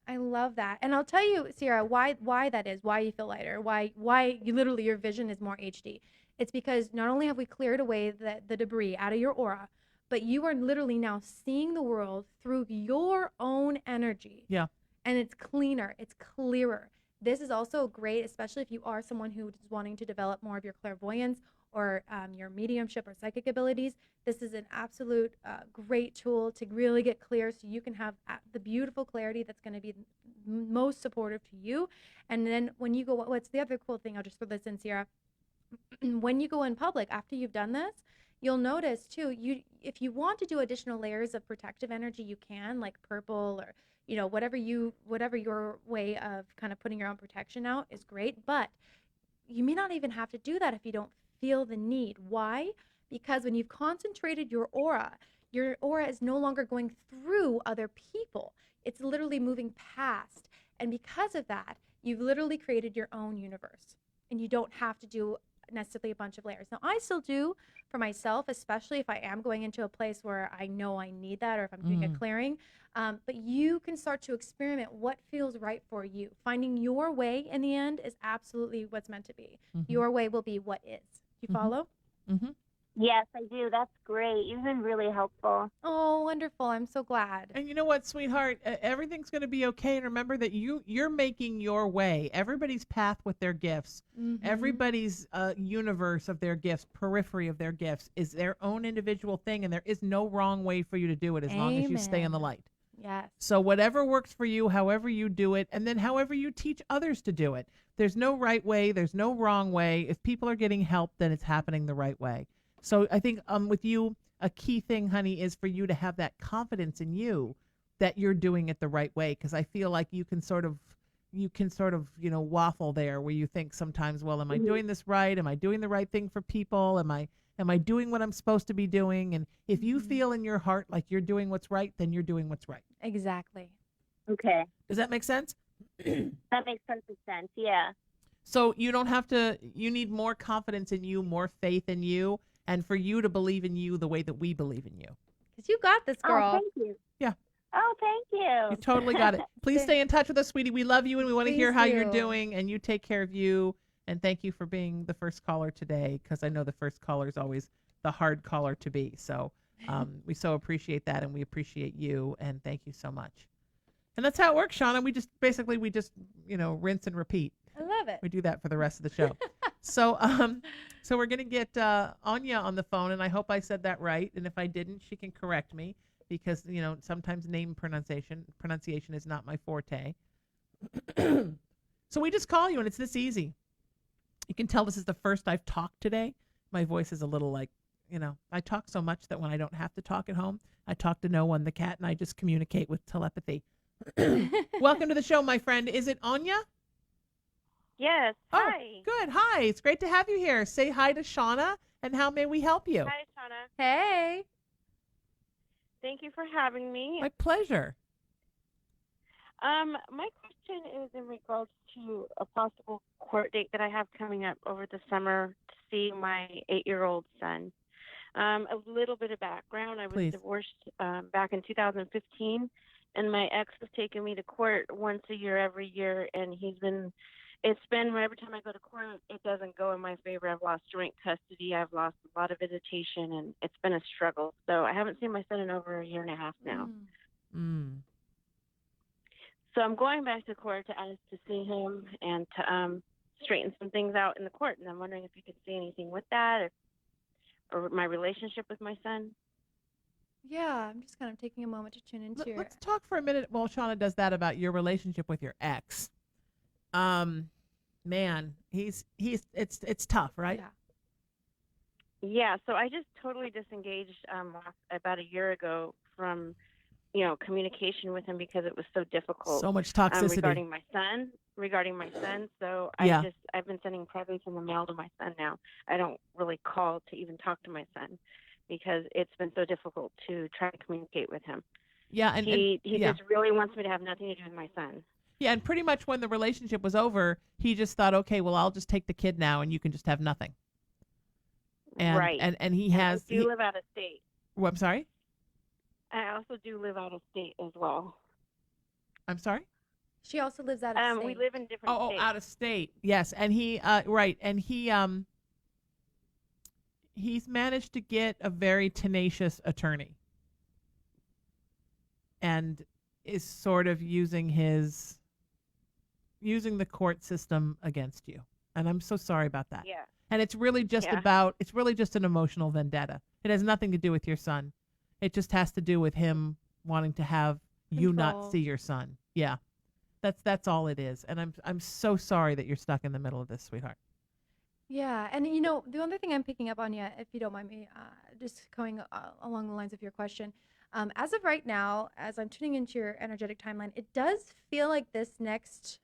S5: I love that. And I'll tell you, Sierra, why that is, why you feel lighter, why you literally, your vision is more HD. It's because not only have we cleared away the debris out of your aura, but you are literally now seeing the world through your own energy.
S4: Yeah.
S5: And it's cleaner, it's clearer. This is also great, especially if you are someone who is wanting to develop more of your clairvoyance or your mediumship or psychic abilities. This is an absolute great tool to really get clear so you can have the beautiful clarity that's going to be most supportive to you. And then when you go, what's the other cool thing? I'll just throw this in, Sierra. When you go in public, after you've done this, you'll notice too, if you want to do additional layers of protective energy, you can, like purple or, you know, whatever your way of kind of putting your own protection out is great. But you may not even have to do that if you don't feel the need. Why? Because when you've concentrated your aura is no longer going through other people. It's literally moving past. And because of that, you've literally created your own universe. And you don't have to do necessarily a bunch of layers. Now, I still do for myself, especially if I am going into a place where I know I need that, or if I'm doing a clearing. But you can start to experiment what feels right for you. Finding your way in the end is absolutely what's meant to be. Your way will be what is. Do you follow?
S6: Yes, I do. That's great. You've been really helpful.
S5: Oh, wonderful. I'm so glad.
S4: And you know what, sweetheart? Everything's going to be okay. And remember that you're making your way. Everybody's path with their gifts, everybody's universe of their gifts, periphery of their gifts is their own individual thing. And there is no wrong way for you to do it as long as you stay in the light.
S5: Yes.
S4: So whatever works for you, however you do it, and then however you teach others to do it. There's no right way. There's no wrong way. If people are getting help, then it's happening the right way. So I think with you, a key thing, honey, is for you to have that confidence in you that you're doing it the right way. Because I feel like you can sort of you can sort of, waffle there where you think sometimes, well, am I doing this right? Am I doing the right thing for people? Am I doing what I'm supposed to be doing? And if you feel in your heart like you're doing what's right, then you're doing what's right.
S5: Exactly.
S6: Okay.
S4: Does that make sense?
S6: That makes perfect sense. Yeah.
S4: So you don't have to, you need more confidence in you, more faith in you, and for you to believe in you the way that we believe in you.
S5: Because you got this, girl.
S6: Oh, thank you.
S4: Yeah.
S6: Oh, thank you.
S4: You totally got it. Please stay in touch with us, sweetie. We love you, and we want to hear
S5: Please
S4: how you're
S5: do.
S4: doing, and you take care of you. And thank you for being the first caller today, because I know the first caller is always the hard caller to be. So we so appreciate that, and we appreciate you, and thank you so much. And that's how it works, Shauna. We just rinse and repeat.
S5: I love it.
S4: We do that for the rest of the show. So we're going to get Anya on the phone, and I hope I said that right. And if I didn't, she can correct me, because, sometimes name pronunciation is not my forte. So we just call you, and it's this easy. You can tell this is the first I've talked today. My voice is a little like, I talk so much that when I don't have to talk at home, I talk to no one, the cat, and I just communicate with telepathy. Welcome to the show, my friend. Is it Anya?
S7: Yes.
S4: Oh,
S7: Hi.
S4: good. Hi. It's great to have you here. Say hi to Shauna, and how may we help you?
S7: Hi, Shauna.
S5: Hey.
S7: Thank you for having me.
S4: My pleasure.
S7: My question is in regards to a possible court date that I have coming up over the summer to see my 8-year-old son. A little bit of background. I was
S4: Please.
S7: divorced back in 2015, and my ex has taken me to court once a year, every year, and it's been every time I go to court, it doesn't go in my favor. I've lost joint custody. I've lost a lot of visitation, and it's been a struggle. So I haven't seen my son in over a year and a half now. So I'm going back to court to ask to see him and to straighten some things out in the court. And I'm wondering if you could see anything with that, or my relationship with my son.
S5: Yeah, I'm just kind of taking a moment to tune into your...
S4: Let's talk for a minute while Shauna does that about your relationship with your ex. Man, it's tough, right?
S5: Yeah.
S7: Yeah, so I just totally disengaged about a year ago from, communication with him because it was so difficult.
S4: So much toxicity.
S7: Regarding my son. So
S4: Yeah.
S7: I've been sending presents in the mail to my son now. I don't really call to even talk to my son because it's been so difficult to try to communicate with him.
S4: Yeah, and
S7: he
S4: yeah.
S7: just really wants me to have nothing to do with my son.
S4: Yeah, and pretty much when the relationship was over, he just thought, okay, well, I'll just take the kid now, and you can just have nothing. And,
S7: right.
S4: And he has.
S7: I do live out of state.
S4: Well, I'm sorry.
S7: I also do live out of state as well.
S4: I'm sorry.
S5: She also lives out of state.
S7: We live in different states.
S4: Out of state. Yes, and he right, and he's managed to get a very tenacious attorney, and is sort of using the court system against you. And I'm so sorry about that.
S7: Yeah.
S4: And it's really just an emotional vendetta. It has nothing to do with your son. It just has to do with him wanting to have you not
S5: Control.
S4: see your son. Yeah. That's all it is. And I'm so sorry that you're stuck in the middle of this, sweetheart.
S5: Yeah, and the other thing I'm picking up on, if you don't mind me, just going along the lines of your question, as of right now, as I'm tuning into your energetic timeline, it does feel like this next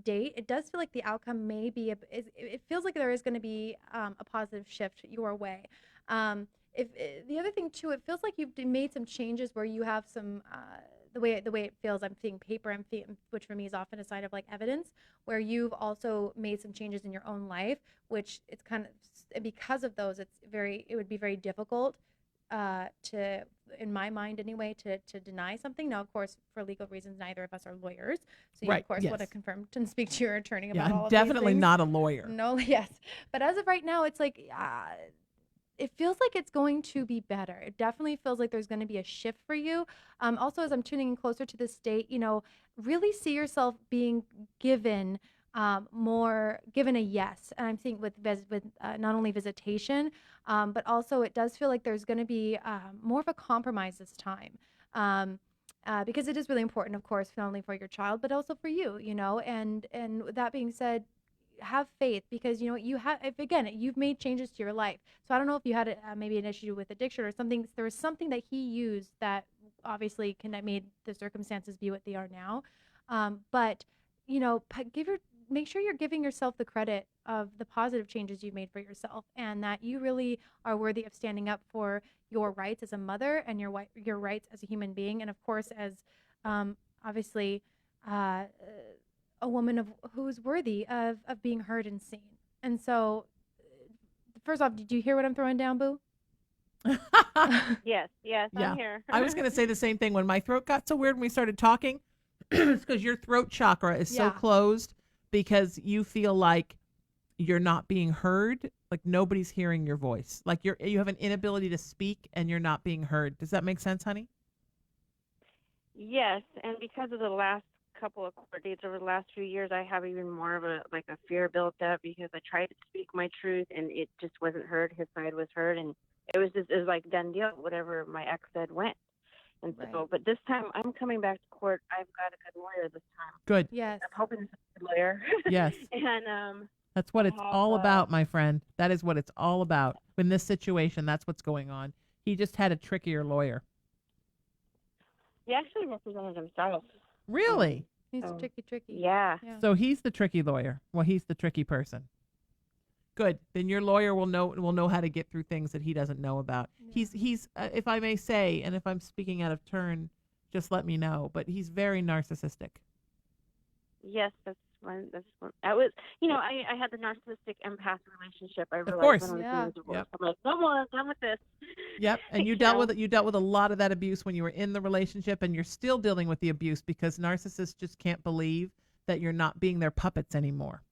S5: date, it does feel like the outcome may be, it feels like there is going to be a positive shift your way. The other thing too, it feels like you've made some changes where you have some the way it feels. I'm seeing paper, which for me is often a sign of like evidence, where you've also made some changes in your own life, which it's kind of, because of those, it would be very difficult to, in my mind anyway, to deny something. Now, of course, for legal reasons, neither of us are lawyers, so you
S4: Right,
S5: of course
S4: yes.
S5: want to confirm and speak to your attorney
S4: Yeah,
S5: about all
S4: I'm
S5: of these
S4: definitely
S5: things.
S4: not a lawyer.
S5: No, yes, but as of right now, it's like it feels like it's going to be better. It definitely feels like there's going to be a shift for you. Also, as I'm tuning in closer to this date, really see yourself being given given a yes. And I'm seeing with not only visitation, but also it does feel like there's going to be more of a compromise this time. Because it is really important, of course, not only for your child, but also for you, and with that being said, have faith, because you've made changes to your life. So I don't know if you had maybe an issue with addiction or something. There was something that he used that obviously made the circumstances be what they are now. But make sure you're giving yourself the credit of the positive changes you've made for yourself, and that you really are worthy of standing up for your rights as a mother and your rights as a human being, and of course as obviously a woman who's worthy of being heard and seen. And so, first off, did you hear what I'm throwing down, Boo?
S7: Yes,
S4: Yeah.
S7: I'm here.
S4: I was going to say the same thing when my throat got so weird when we started talking. It's because your throat chakra is so closed because you feel like you're not being heard, like nobody's hearing your voice. Like you have an inability to speak and you're not being heard. Does that make sense, honey?
S7: Yes, and because of the last couple of court dates over the last few years, I have even more of a fear built up because I tried to speak my truth and it just wasn't heard. His side was heard, and it was like done deal. Whatever my ex said went. And so, but this time I'm coming back to court. I've got a good lawyer this time.
S4: Good.
S5: Yes.
S7: I'm hoping it's a good lawyer.
S4: Yes.
S7: And
S4: that's what it's all about, my friend. That is what it's all about. In this situation, that's what's going on. He just had a trickier lawyer.
S7: He actually represented himself.
S4: Really?
S5: He's tricky.
S7: Yeah.
S4: So he's the tricky lawyer. Well, he's the tricky person. Good. Then your lawyer will know how to get through things that he doesn't know about. Yeah. He's if I may say, and if I'm speaking out of turn, just let me know. But he's very narcissistic.
S7: Yes, that's one. I was, I had the narcissistic empath relationship. I realized
S4: of course.
S7: When I was divorced. Yep. I'm like, no more. I'm done with this.
S4: Yep. And you dealt with a lot of that abuse when you were in the relationship, and you're still dealing with the abuse because narcissists just can't believe that you're not being their puppets anymore.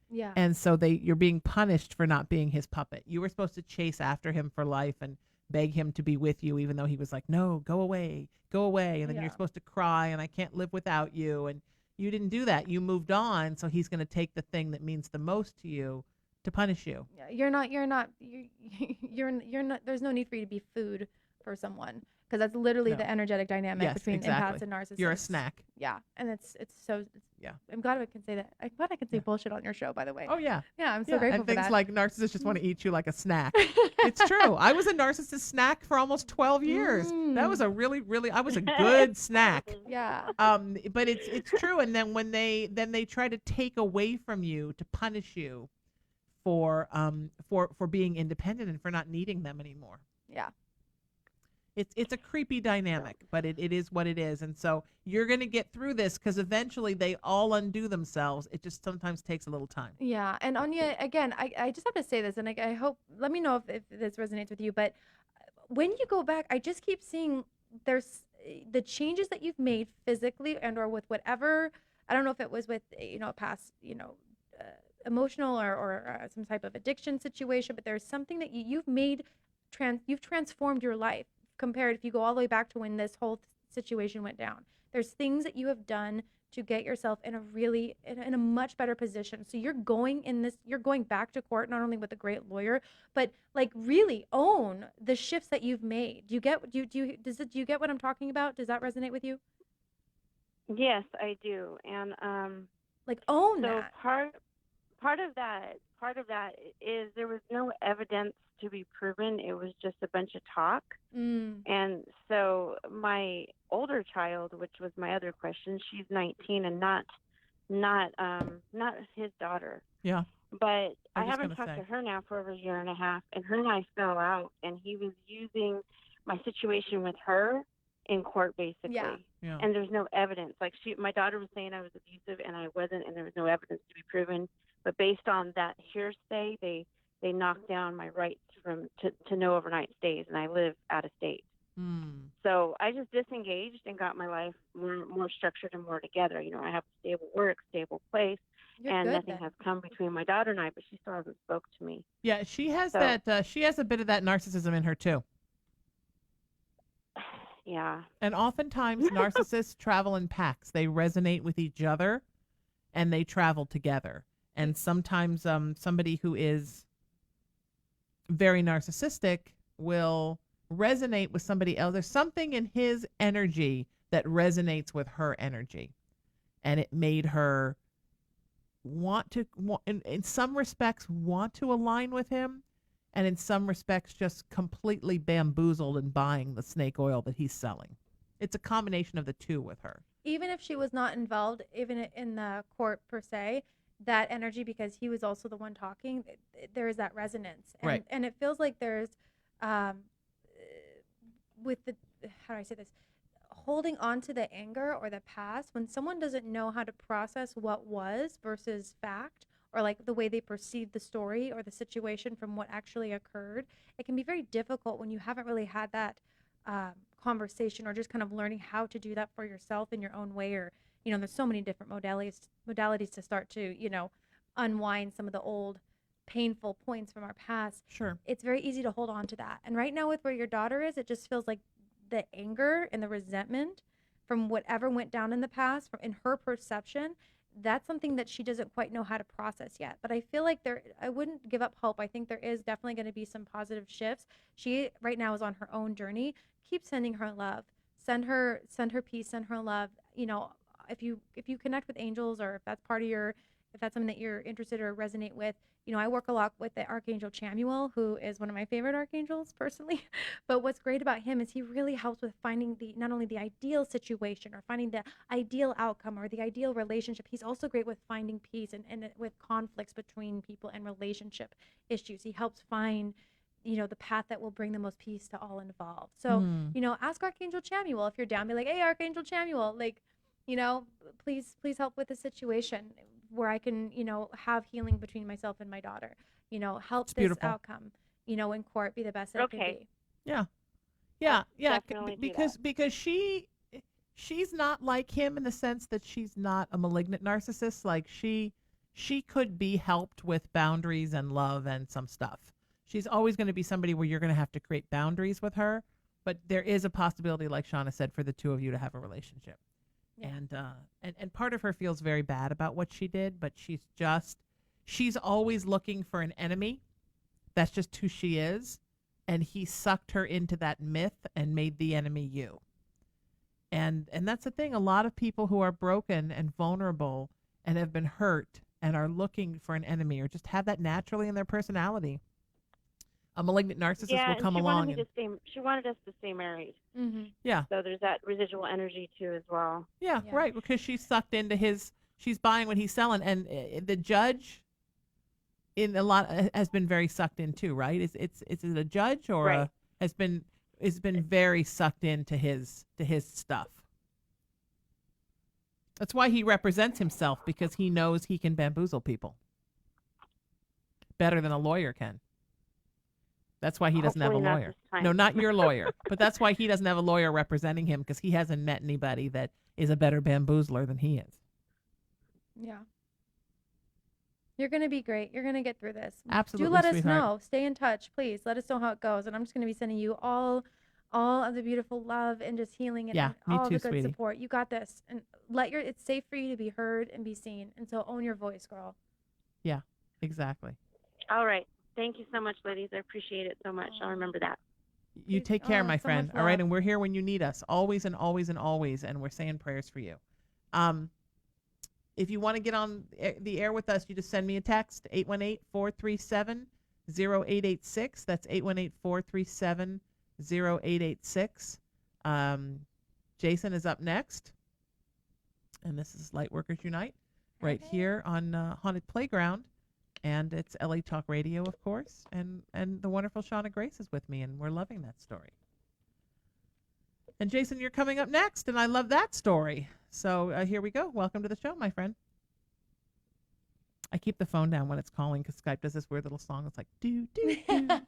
S5: Yeah.
S4: And so you're being punished for not being his puppet. You were supposed to chase after him for life and beg him to be with you, even though he was like, no, go away. And then you're supposed to cry and I can't live without you. And you didn't do that. You moved on. So he's going to take the thing that means the most to you to punish you.
S5: You're not, there's no need for you to be food for someone. Because that's literally the energetic dynamic between empaths and narcissists.
S4: You're a snack.
S5: Yeah, and it's I'm glad I can say that. I'm glad I can say bullshit on your show, by the way.
S4: Oh, yeah.
S5: Yeah, I'm so grateful
S4: and
S5: for that.
S4: things like narcissists just want to eat you like a snack. It's true. I was a narcissist snack for almost 12 years. That was a really, I was a good snack.
S5: Yeah.
S4: But it's true. And then when they try to take away from you to punish you for being independent and for not needing them anymore.
S5: Yeah.
S4: It's a creepy dynamic, but it is what it is. And so you're going to get through this because eventually they all undo themselves. It just sometimes takes a little time.
S5: Yeah. And Anya, again, I just have to say this, and I hope, let me know if this resonates with you. But when you go back, I just keep seeing there's the changes that you've made physically and or with whatever. I don't know if it was with, a past, emotional or some type of addiction situation, but there's something that you've made, you've transformed your life. Compared if you go all the way back to when this whole situation went down. There's things that you have done to get yourself in a much better position. So you're going back to court not only with a great lawyer, but like really own the shifts that you've made. Do you get what I'm talking about? Does that resonate with you?
S7: Yes, I do. And
S5: like own
S7: so
S5: that.
S7: Part of that is there was no evidence to be proven. It was just a bunch of talk. And so my older child, which was my other question, she's 19 and not his daughter.
S4: Yeah.
S7: But I haven't talked to her now for over a year and a half, and her and I fell out, and he was using my situation with her in court, basically.
S5: Yeah.
S4: Yeah.
S7: And there's no evidence. Like my daughter was saying I was abusive, and I wasn't, and there was no evidence to be proven. But based on that hearsay, they knocked down my rights to no overnight stays, and I live out of state. So I just disengaged and got my life more structured and more together. I have a stable work, stable place, and nothing has come between my daughter and I, but she still hasn't spoke to me.
S4: Yeah, she has she has a bit of that narcissism in her too.
S7: Yeah.
S4: And oftentimes narcissists travel in packs. They resonate with each other and they travel together. And sometimes somebody who is very narcissistic will resonate with somebody else. There's something in his energy that resonates with her energy. And it made her in some respects, want to align with him. And in some respects, just completely bamboozled in buying the snake oil that he's selling. It's a combination of the two with her.
S5: even if she was not involved, even in the court per se, that energy, because he was also the one talking, there is that resonance. And,
S4: Right.
S5: and it feels like there's, with the, how do I say this? Holding on to the anger or the past, when someone doesn't know how to process what was versus fact, or like the way they perceive the story or the situation from what actually occurred, it can be very difficult when you haven't really had that conversation, or just kind of learning how to do that for yourself in your own way. Or, there's so many different modalities to start to, unwind some of the old painful points from our past.
S4: Sure.
S5: It's very easy to hold on to that. And right now with where your daughter is, it just feels like the anger and the resentment from whatever went down in the past, from in her perception, that's something that she doesn't quite know how to process yet. But I feel like I wouldn't give up hope. I think there is definitely going to be some positive shifts. She right now is on her own journey. Keep sending her love. Send her peace, send her love. If you connect with angels, or if that's if that's something that you're interested or resonate with, I work a lot with the Archangel Chamuel, who is one of my favorite archangels personally. But what's great about him is he really helps with finding not only the ideal situation or finding the ideal outcome or the ideal relationship. He's also great with finding peace and with conflicts between people and relationship issues. He helps find the path that will bring the most peace to all involved. So, ask Archangel Chamuel if you're down. Be like, hey, Archangel Chamuel, please help with the situation where I can, have healing between myself and my daughter. Help this outcome, in court be the best that it can be.
S4: Yeah.
S7: Definitely
S4: Because she's not like him in the sense that she's not a malignant narcissist. Like she could be helped with boundaries and love and some stuff. She's always going to be somebody where you're going to have to create boundaries with her, but there is a possibility, like Shauna said, for the two of you to have a relationship. Yeah. And part of her feels very bad about what she did, but she's always looking for an enemy. That's just who she is. And he sucked her into that myth and made the enemy you. And that's the thing. A lot of people who are broken and vulnerable and have been hurt and are looking for an enemy, or just have that naturally in their personality. A malignant narcissist will come along.
S7: She wanted us to stay married.
S5: Mm-hmm.
S4: Yeah.
S7: So there's that residual energy too as well.
S4: Yeah, right. Because she's sucked into she's buying what he's selling. And the judge has been very sucked in too, right? Is it a judge or
S7: right.
S4: has been very sucked into his stuff. That's why he represents himself, because he knows he can bamboozle people better than a lawyer can. That's why he doesn't have a lawyer. No, not your lawyer. But that's why he doesn't have a lawyer representing him, because he hasn't met anybody that is a better bamboozler than he is.
S5: Yeah. You're going to be great. You're going to get through this.
S4: Absolutely,
S5: Do let us
S4: sweetheart.
S5: know. Stay in touch, please. Let us know how it goes. And I'm just going to be sending you all of the beautiful love and just healing and
S4: me
S5: all
S4: too,
S5: the good
S4: sweetie.
S5: support. You got this. And it's safe for you to be heard and be seen. And so own your voice, girl.
S4: Yeah, exactly.
S7: All right. Thank you so much, ladies. I appreciate it so much. I'll remember that.
S4: You take care, my
S5: so
S4: friend.
S5: much
S4: All right,
S5: love.
S4: and we're here when you need us, always and always and always, and we're saying prayers for you. If you want to get on the air with us, you just send me a text, 818-437-0886. That's 818-437-0886. Jason is up next, and this is Lightworkers Unite right here on Haunted Playground. And it's LA Talk Radio, of course, and the wonderful Shauna Grace is with me, and we're loving that story. And Jason, you're coming up next, and I love that story. So here we go. Welcome to the show, my friend. I keep the phone down when it's calling, because Skype does this weird little song. It's like, do, do, do, bow,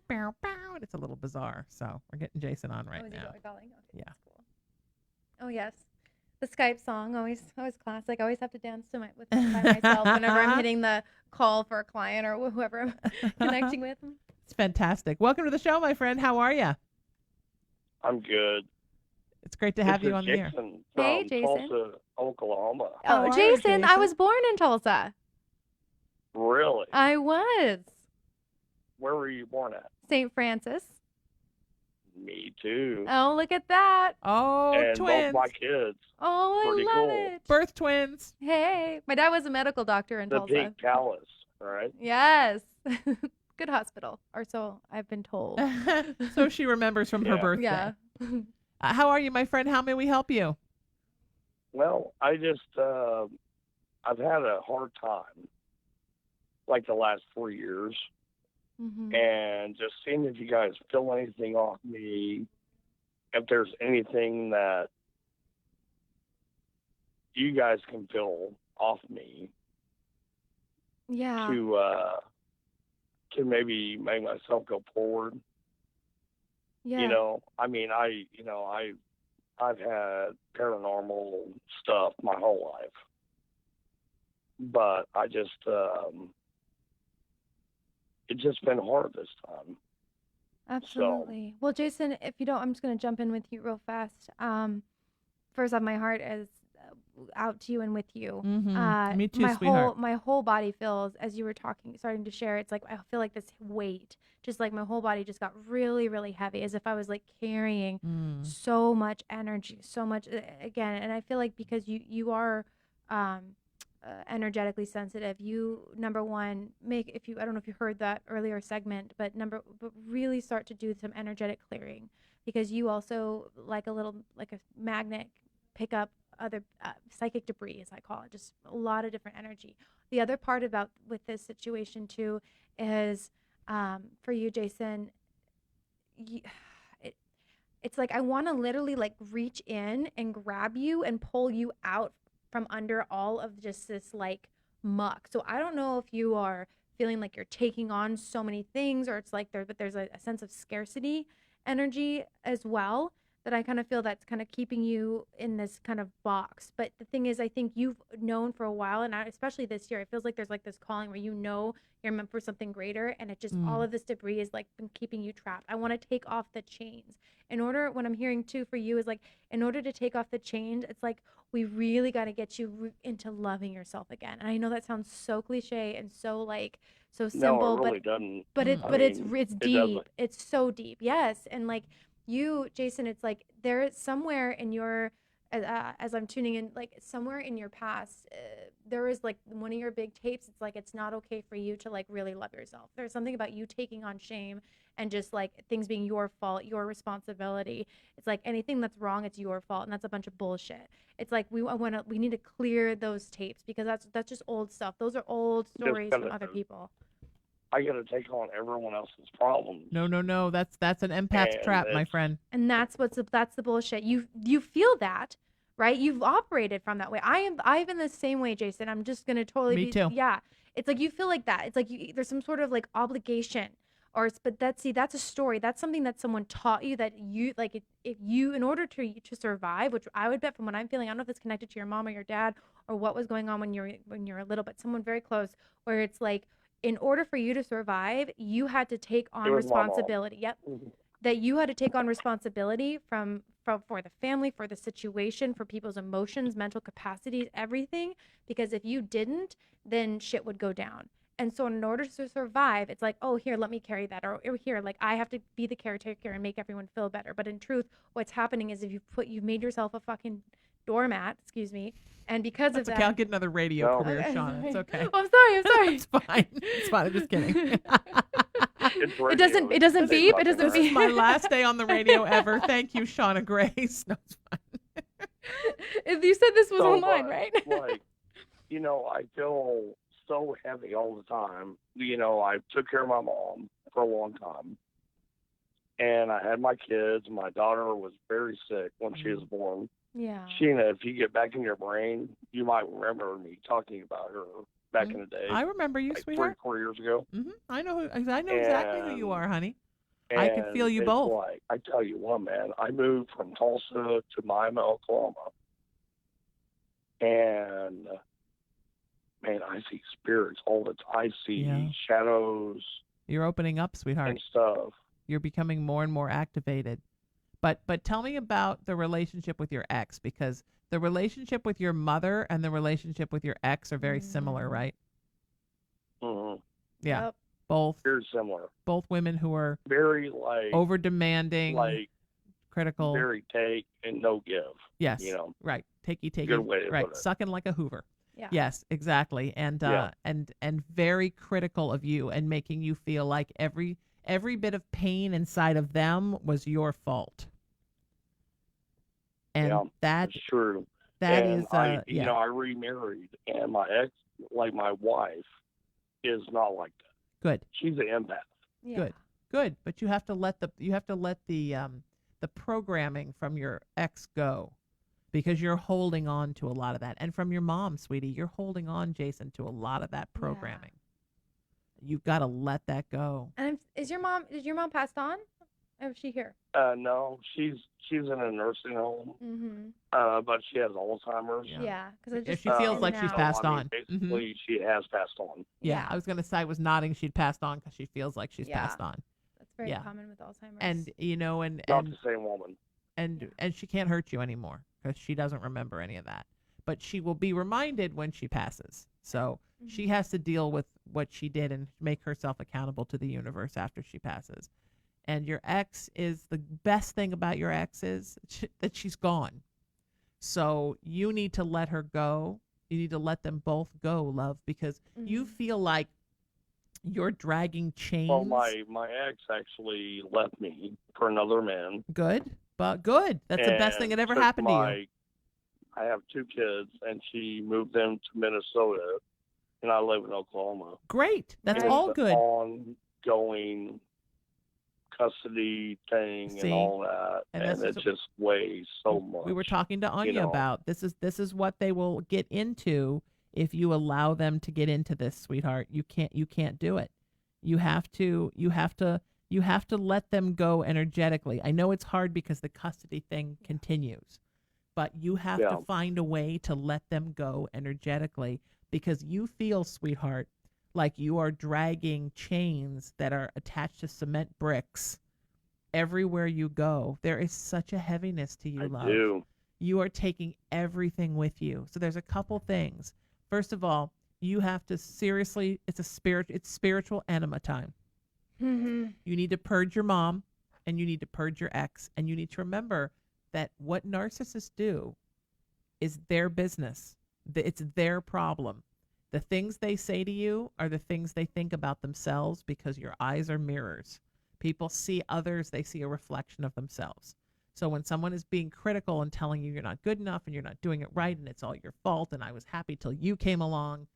S4: bow, bow. And it's a little bizarre. So we're getting Jason on right now.
S5: Calling? Okay,
S4: Yeah.
S5: that's cool. Oh, yes. The Skype song, always classic. I always have to dance to by myself whenever I'm hitting the call for a client or whoever I'm connecting with.
S4: It's fantastic. Welcome to the show, my friend. How are you?
S8: I'm good.
S4: It's great to have you on the air.
S8: Jason
S5: Hey,
S8: from
S5: Jason.
S8: Tulsa, Oklahoma.
S5: Oh,
S4: are
S5: Jason,
S4: you,
S5: I
S4: Jason?
S5: was born in Tulsa.
S8: Really?
S5: I was.
S8: Where were you born at?
S5: St. Francis.
S8: Me too.
S5: Oh, look at that.
S4: Oh,
S8: and
S4: twins.
S8: both my kids.
S5: Oh, I
S8: Pretty
S5: love
S8: cool.
S5: it.
S4: Birth twins.
S5: Hey, my dad was a medical doctor in
S8: The
S5: Tulsa.
S8: Pink Palace, right?
S5: Yes. Good hospital, or so I've been told.
S4: So she remembers from her
S8: Yeah.
S4: birthday.
S5: Yeah.
S4: How are you, my friend? How may we help you?
S8: Well, I just, I've had a hard time, like the last 4 years,
S5: Mm-hmm.
S8: and just seeing if you guys feel anything off me, if there's anything that you guys can feel off me
S5: Yeah.
S8: to maybe make myself go forward.
S5: Yeah.
S8: You know, I mean, I've had paranormal stuff my whole life, but I just, it's just been hard this time.
S5: Absolutely. Well, Jason, if you don't, I'm just going to jump in with you real fast. First off, my heart is out to you and with you.
S4: Me too,
S5: my
S4: sweetheart.
S5: my whole body feels, as you were talking, starting to share, it's like I feel like this weight, just like my whole body just got really, really heavy, as if I was like carrying so much energy, so much again. And I feel like because you are energetically sensitive, you, number one, if you, I don't know if you heard that earlier segment, but really start to do some energetic clearing, because you also, like a magnet, pick up other psychic debris, as I call it, just a lot of different energy. The other part about with this situation too is, for you, Jason, it's like I want to literally like reach in and grab you and pull you out from under all of just this like muck. So I don't know if you are feeling like you're taking on so many things, or it's like there's a sense of scarcity energy as well, that I kind of feel that's kind of keeping you in this kind of box. But the thing is, I think you've known for a while, and especially this year, it feels like there's like this calling where you're meant for something greater, and it just all of this debris is like been keeping you trapped. I want to take off the chains. What I'm hearing too for you is like, in order to take off the chains, it's like we really got to get you into loving yourself again. And I know that sounds so cliche and so like so simple,
S8: No, it really doesn't.
S5: but it's deep.
S8: doesn't.
S5: It's so deep. Yes, and like you, Jason, it's like there is somewhere in your, as I'm tuning in, like somewhere in your past, there is like one of your big tapes. It's like it's not okay for you to like really love yourself. There's something about you taking on shame and just like things being your fault, your responsibility. It's like anything that's wrong, it's your fault, and that's a bunch of bullshit. It's like we need to clear those tapes, because that's just old stuff. Those are old stories from other people.
S8: I got to take on everyone else's problems.
S4: No. That's an empath's trap, my friend.
S5: And that's the bullshit. You feel that, right? You've operated from that way. I've been the same way, Jason. I'm just gonna totally
S4: Me too.
S5: Yeah. It's like you feel like that. It's like there's some sort of like obligation, but that's a story. That's something that someone taught you, that you like. If you, in order to survive, which I would bet from what I'm feeling, I don't know if it's connected to your mom or your dad or what was going on when you're a little, but someone very close, where it's like, in order for you to survive, you had to take on responsibility. Yep.
S8: Mm-hmm.
S5: That you had to take on responsibility for the family, for the situation, for people's emotions, mental capacities, everything. Because if you didn't, then shit would go down. And so in order to survive, it's like, oh, here, let me carry that. Or here, like, I have to be the caretaker and make everyone feel better. But in truth, what's happening is you've made yourself a fucking doormat, excuse me. And because of that,
S4: I'll get another radio career, Shauna. It's okay.
S5: Oh, I'm sorry.
S4: It's fine. It's fine. I'm just kidding.
S5: It doesn't beep. It doesn't beep.
S4: This is my last day on the radio ever. Thanit's you, Shauna Grace. No, it's fine.
S5: You said this was online, right?
S8: Like, I feel so heavy all the time. I took care of my mom for a long time, and I had my kids. My daughter was very sick when she was born.
S5: Yeah.
S8: Sheena, if you get back in your brain, you might remember me talking about her back in the day.
S4: I remember you,
S8: like
S4: sweetheart.
S8: 3-4 years ago.
S4: Mm-hmm. I know exactly who you are, honey. I can feel you both.
S8: Like, I tell you what, man, I moved from Tulsa to Miami, Oklahoma. And, man, I see spirits all the time. I see shadows.
S4: You're opening up, sweetheart.
S8: And stuff.
S4: You're becoming more and more activated. But tell me about the relationship with your ex, because the relationship with your mother and the relationship with your ex are very similar, right?
S8: Mm-hmm.
S4: Yeah.
S5: Yep.
S4: Both.
S8: Very similar.
S4: Both women who are
S8: very like
S4: over demanding,
S8: like
S4: critical.
S8: Very take and no give.
S4: Yes. Right. Takey.
S8: Good way to
S4: right.
S8: put it.
S4: Sucking like a Hoover.
S5: Yeah.
S4: Yes, exactly. And and very critical of you, and making you feel like every bit of pain inside of them was your fault. And
S8: that's true. and
S4: is
S8: I,
S4: yeah.
S8: I remarried, and my ex, like my wife, is not like that.
S4: Good.
S8: She's an empath.
S5: Yeah.
S4: Good. But you have to let the programming from your ex go, because you're holding on to a lot of that. And from your mom, sweetie, you're holding on, Jason, to a lot of that programming. You've got to let that go.
S5: And is your mom passed on? Or is she here?
S8: No, she's in a nursing home,
S5: Mm-hmm.
S8: but she has Alzheimer's.
S5: Yeah, because
S4: If she feels like she's passed on.
S8: Basically, she has passed on.
S4: Yeah, I was going to say, I was nodding she'd passed on because she feels like she's passed on.
S5: That's very common with Alzheimer's.
S4: And,
S8: Not the same woman.
S4: And she can't hurt you anymore because she doesn't remember any of that. But she will be reminded when she passes. So she has to deal with what she did and make herself accountable to the universe after she passes. And your ex is, the best thing about your ex is that she's gone. So you need to let her go. You need to let them both go, love, because you feel like you're dragging chains.
S8: Well, my ex actually left me for another man.
S4: Good. But good. That's the best thing that ever happened to you.
S8: I have 2 kids, and she moved them to Minnesota, and I live in Oklahoma.
S4: Great. That's
S8: And
S4: all
S8: it's
S4: good.
S8: Ongoing custody thing and all that, and it just weighs so much.
S4: We were talking to Anya about this is what they will get into if you allow them to get into this, sweetheart. You can't do it. You have to let them go energetically. I know it's hard because the custody thing continues, but you have to find a way to let them go energetically, because you feel, sweetheart, like you are dragging chains that are attached to cement bricks everywhere you go. There is such a heaviness to you, love.
S8: I do.
S4: You are taking everything with you. So there's a couple things. First of all, you have to seriously, it's spiritual enema time. You need to purge your mom, and you need to purge your ex, and you need to remember that what narcissists do is their business. It's their problem. The things they say to you are the things they think about themselves, because your eyes are mirrors. People see others, they see a reflection of themselves. So when someone is being critical and telling you you're not good enough and you're not doing it right and it's all your fault and I was happy till you came along,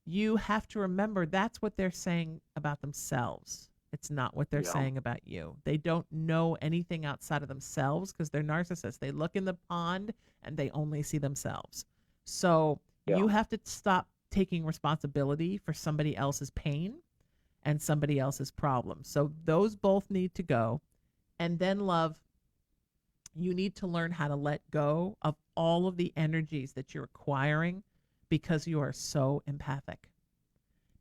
S4: you have to remember that's what they're saying about themselves. It's not what they're saying about you. They don't know anything outside of themselves because they're narcissists. They look in the pond and they only see themselves. So you have to stop taking responsibility for somebody else's pain and somebody else's problems. So those both need to go. And then, love, you need to learn how to let go of all of the energies that you're acquiring, because you are so empathic.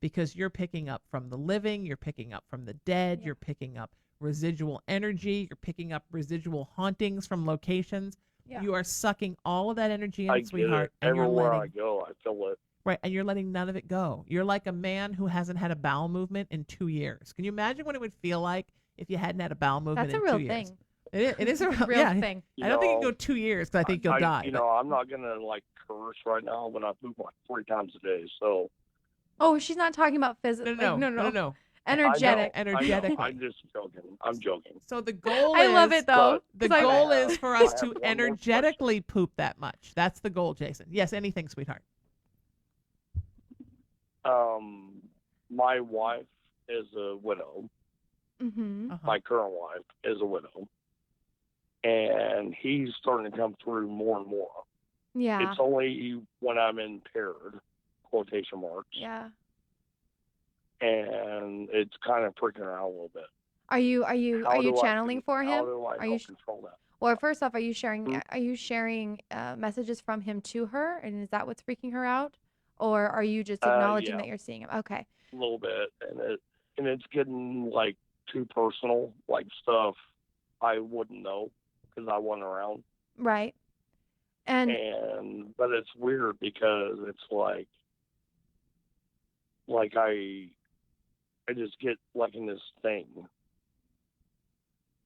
S4: Because you're picking up from the living, you're picking up from the dead, you're picking up residual energy, you're picking up residual hauntings from locations. You are sucking all of that energy in, sweetheart.
S8: And everywhere I go, I feel it.
S4: Right, and you're letting none of it go. You're like a man who hasn't had a bowel movement in 2 years. Can you imagine what it would feel like if you hadn't had a bowel movement in 2 years?
S5: That's a real thing.
S4: It is a
S5: real thing.
S4: I don't think you can go 2 years because I think you'll die.
S8: I'm not going to curse right now, but I poop like 3 times a day, so.
S5: Oh, she's not talking about physical. No. Energetic.
S4: Energetic.
S8: I'm just joking. I'm joking.
S4: So the goal
S5: I love it, though.
S4: The goal is for us to energetically poop that much. That's the goal, Jason. Yes, anything, sweetheart.
S8: My wife is a widow. My current wife is a widow. And he's starting to come through more and more.
S5: Yeah.
S8: It's only when I'm impaired, quotation marks.
S5: Yeah.
S8: And it's kind of freaking her out a little bit.
S5: Are you channeling for him?
S8: How do I control that?
S5: Well, first off, are you sharing messages from him to her, and is that what's freaking her out, or are you just acknowledging that you're seeing him? Okay.
S8: A little bit, and it's getting too personal, stuff I wouldn't know because I wasn't around.
S5: Right.
S8: But it's weird because it's I just get in this thing.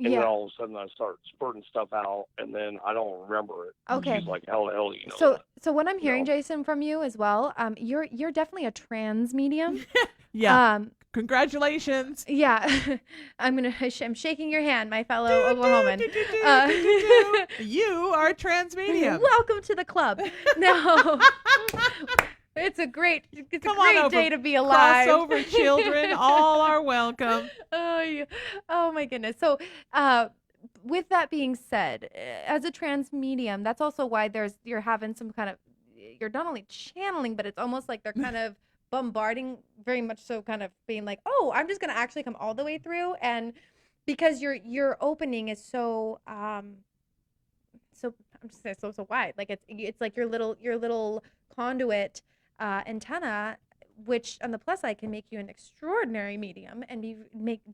S8: And
S5: Yeah.
S8: then all of a sudden I start spurting stuff out, and then I don't remember it.
S5: Okay.
S8: She's like, how the hell do you know
S5: So,
S8: that?
S5: so what I'm hearing,
S8: know?
S5: Jason, from you as well, you're definitely a trans medium.
S4: Yeah. Congratulations.
S5: Yeah. I'm shaking your hand, my fellow Oklahoman.
S4: You are a trans medium.
S5: Welcome to the club. No. It's a great
S4: Come on over.
S5: day to be alive.
S4: Crossover children, all are welcome.
S5: Oh my goodness. So, with that being said, as a trans medium, that's also why you're having some kind of, you're not only channeling, but it's almost like they're kind of bombarding, very much so, kind of being like, oh, I'm just gonna actually come all the way through, and because your opening is so so I'm just saying so wide, like it's like your little conduit antenna, which on the plus side can make you an extraordinary medium and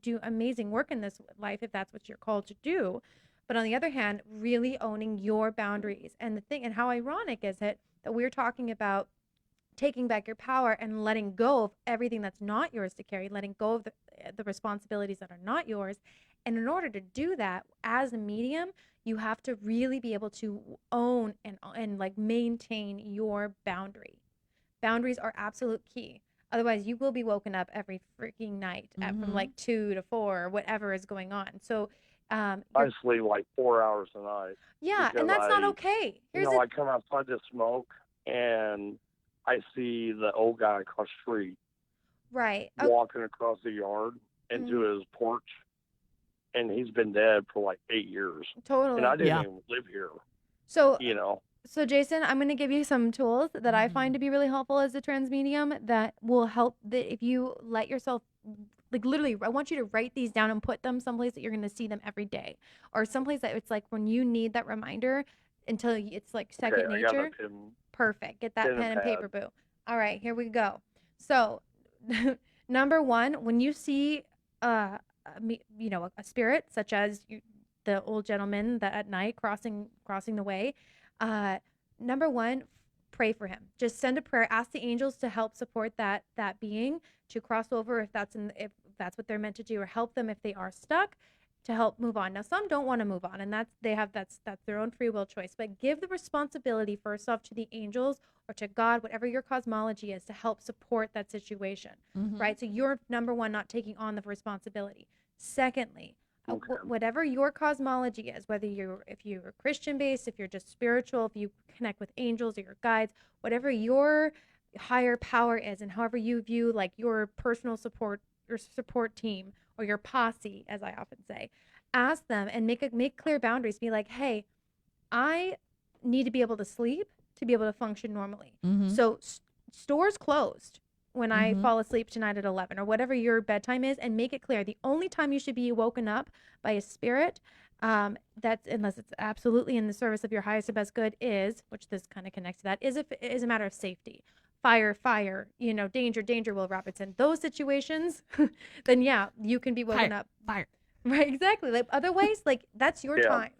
S5: do amazing work in this life if that's what you're called to do. But on the other hand, really owning your boundaries. And the thing, and how ironic is it that we're talking about taking back your power and letting go of everything that's not yours to carry, letting go of the responsibilities that are not yours. And in order to do that, as a medium, you have to really be able to own and like maintain your boundary. Boundaries are absolute key. Otherwise, you will be woken up every freaking night from like 2 to 4 or whatever is going on. So
S8: I sleep like 4 hours a night.
S5: Yeah, and that's not okay.
S8: I come outside to smoke, and I see the old guy across the street.
S5: Right.
S8: Walking across the yard into his porch, and he's been dead for like 8 years.
S5: Totally.
S8: And I didn't even live here.
S5: So,
S8: So,
S5: Jason, I'm going to give you some tools that I find to be really helpful as a trans medium that will help if you let yourself, like literally, I want you to write these down and put them someplace that you're going to see them every day, or someplace that it's like when you need that reminder until it's like second nature. Perfect. Get that pen and paper, boo. All right, here we go. So, number one, when you see, a spirit such as the old gentleman that at night crossing the way, number one, pray for him. Just send a prayer. Ask the angels to help support that being to cross over if that's what they're meant to do, or help them if they are stuck to help move on. Now, some don't want to move on, and that's their own free will choice. But give the responsibility first off to the angels or to God, whatever your cosmology is, to help support that situation, right? So you're number one, not taking on the responsibility. Secondly, whatever your cosmology is, if you're Christian based, if you're just spiritual, if you connect with angels or your guides, whatever your higher power is, and however you view like your personal support, your support team, or your posse, as I often say, ask them and make clear boundaries. Be like, hey, I need to be able to sleep to be able to function normally. So stores closed when I fall asleep tonight at 11 or whatever your bedtime is, and make it clear the only time you should be woken up by a spirit, that's unless it's absolutely in the service of your highest and best good, is, which this kind of connects to that, is if it is a matter of safety. Fire, danger, Will Robertson. Those situations, then yeah, you can be woken up.
S4: Fire.
S5: Right, exactly. Like otherwise, like that's your time.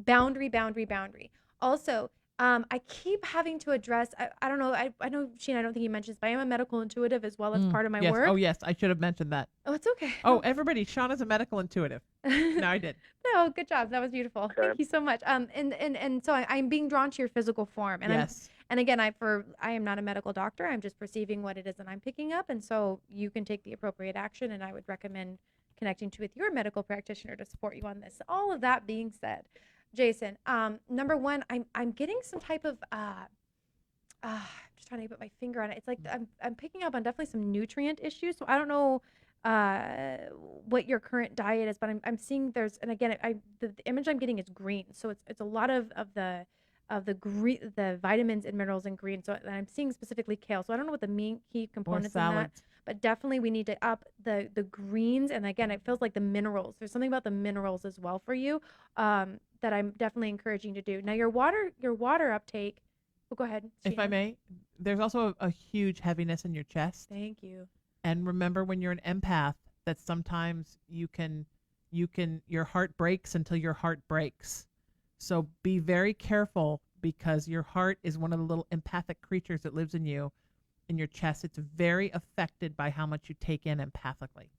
S5: Boundary. Also, I keep having to address, I don't know, I know, Sheena, I don't think you mentioned this, but I am a medical intuitive as well as part of my work.
S4: Oh, yes, I should have mentioned that.
S5: Oh, it's okay.
S4: Oh, everybody, Shauna's a medical intuitive. No, I did.
S5: No, good job. That was beautiful. Okay. Thank you so much. And so I'm being drawn to your physical form. And
S4: yes.
S5: And again, I am not a medical doctor. I'm just perceiving what it is that I'm picking up. And so you can take the appropriate action, and I would recommend connecting with your medical practitioner to support you on this. All of that being said, Jason, number one, I'm getting some type of I'm just trying to put my finger on it. It's like I'm picking up on definitely some nutrient issues. So I don't know what your current diet is, but I'm seeing there's, and again, the image I'm getting is green. So it's a lot of the vitamins and minerals in green. So I'm seeing specifically kale. So I don't know what the main key components in that, but definitely we need to up the greens. And again, it feels like the minerals. There's something about the minerals as well for you that I'm definitely encouraging to do. Now your water uptake. Oh, go ahead, Sheena.
S4: If I may, there's also a huge heaviness in your chest.
S5: Thank you.
S4: And remember, when you're an empath, that sometimes your heart breaks until your heart breaks. So be very careful, because your heart is one of the little empathic creatures that lives in you, in your chest. It's very affected by how much you take in empathically.